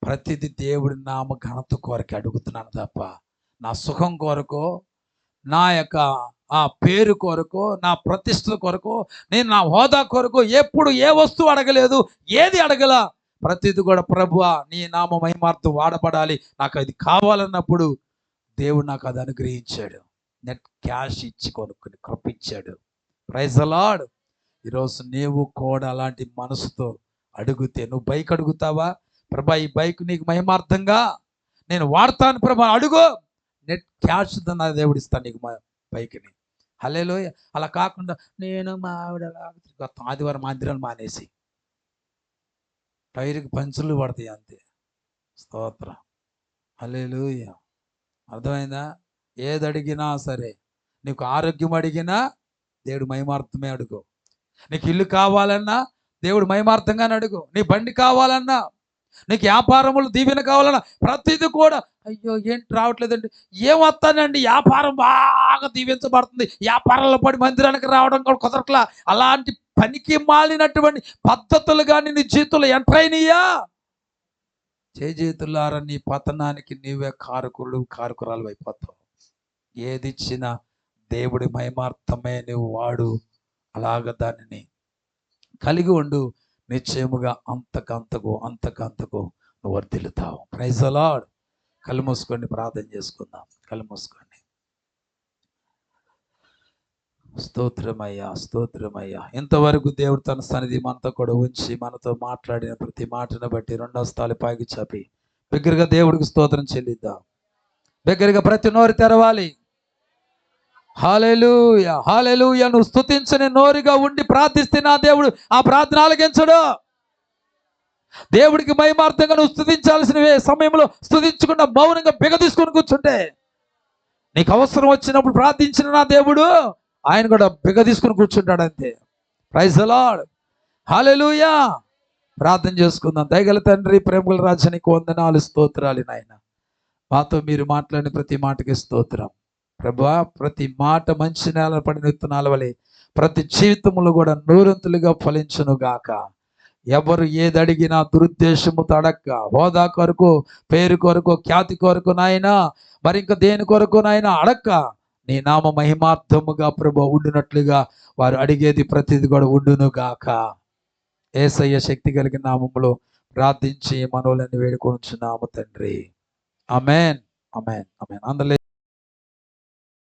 ప్రతిదీ దేవుడి నామ ఘనత కొరకు అడుగుతున్నాను తప్ప నా సుఖం కొరకు, నా యొక్క ఆ పేరు కొరకు, నా ప్రతిష్ఠ కొరకు, నేను నా హోదా కొరకు ఎప్పుడు ఏ వస్తువు అడగలేదు, ఏది అడగల. ప్రతిదీ కూడా ప్రభువా నీ నామ మహిమార్థం వాడబడాలి, నాకు అది కావాలన్నప్పుడు దేవుడు నాకు అది అనుగ్రహించాడు. నెట్ క్యాష్ ఇచ్చి కొనుక్కుని కృపించాడు. Praise the lord. ఈరోజు నీవు కూడా అలాంటి మనసుతో అడిగితే, నువ్వు బైక్ అడుగుతావా? ప్రభా ఈ బైక్ నీకు మహిమార్థంగా నేను వాడతాను ప్రభా, అడుగు, నెట్ క్యాష్ నా దేవుడు ఇస్తాను నీకు బైక్ని. హల్లెలూయా. అలా కాకుండా నేను మా ఆవిడ ఆదివారం మందిరాలు మానేసి టైర్కి పంచులు పడతాయి అంతే. స్తోత్రం. హల్లెలూయా. అర్థమైందా? ఏది అడిగినా సరే, నీకు ఆరోగ్యం అడిగినా దేవుడు మహిమార్థమే అడుగు. నీకు ఇల్లు కావాలన్నా దేవుడు మహిమార్థంగానే అడుగు. నీ బండి కావాలన్నా, నీకు వ్యాపారములు దీవెన కావాలన్నా ప్రతిదీ కూడా అయ్యో ఏంటి రావట్లేదండి, ఏమొస్తానండి, వ్యాపారం బాగా దీవించబడుతుంది, వ్యాపారంలో పడి మందిరానికి రావడం కూడా కుదరట్లా. అలాంటి పనికి మాలినటువంటి పద్ధతులు కానీ నీ జీవితంలో ఎంటర్ అయినయ్యా, చేతులారా నీ పతనానికి నీవే కారకురాలు అయిపోతావు. ఏది ఇచ్చినా దేవుడి మహిమార్థమే నువ్వు వాడు. అలాగ దానిని కలిగి ఉండు. నిశ్చయముగా అంతకంతకు నువ్వు వర్ధిల్లుతావు. Praise the lord. కళ్ళు మూసుకోండి, ప్రార్థన చేసుకుందాం. కళ్ళు మూసుకోండి. స్తోత్రమయ్యా, స్తోత్రమయ్యా. ఇంతవరకు దేవుడు తన సన్నిధి మనతో కూడా ఉంచి మనతో మాట్లాడిన ప్రతి మాటను బట్టి రెండో స్థాయి పైకి చాపి బిగ్గరగా దేవుడికి స్తోత్రం చెల్లిద్దాం. బిగ్గరగా ప్రతి నోరు తెరవాలి. హల్లెలూయా, హల్లెలూయా. నువ్వు స్తుతించని నోరుగా ఉండి ప్రార్థిస్తే నా దేవుడు ఆ ప్రార్థన ఆలకించడు. దేవుడికి మహిమార్థంగా నువ్వు స్తుతించాల్సిన సమయంలో స్తుతించకుండా మౌనంగా బిగ తీసుకొని కూర్చుంటే, నీకు అవసరం వచ్చినప్పుడు ప్రార్థించిన నా దేవుడు ఆయన కూడా బిగ తీసుకుని కూర్చుంటాడు అంతే. ప్రైజ్ ది లార్డ్, హల్లెలూయా. ప్రార్థన చేసుకుందాం. దయగల తండ్రి, ప్రేమగల రాజా, నీకు వందనాలు, స్తోత్రాలు నాయన. మాతో మీరు మాట్లాడిన ప్రతి మాటకి స్తోత్రం ప్రభువా. ప్రతి మాట మంచి నేల పడిన విత్తనాల వలె ప్రతి జీవితంలో కూడా నూరంతులుగా ఫలించును గాక. ఎవరు ఏది అడిగినా దురుద్దేశముతో అడక్క, హోదా కొరకు, పేరు కొరకు, ఖ్యాతి కొరకు నాయనా, మరి ఇంకా దేని కొరకు నాయనా అడక్క, నీ నామ మహిమార్థముగా ప్రభు ఉండినట్లుగా వారు అడిగేది ప్రతిది కూడా ఉండును గాక. యేసయ్య శక్తి కలిగిన నామములో ప్రార్థించి మనవులని వేడుకొనుచున్నాము తండ్రి. ఆమేన్, ఆమేన్, ఆమేన్. అందరూ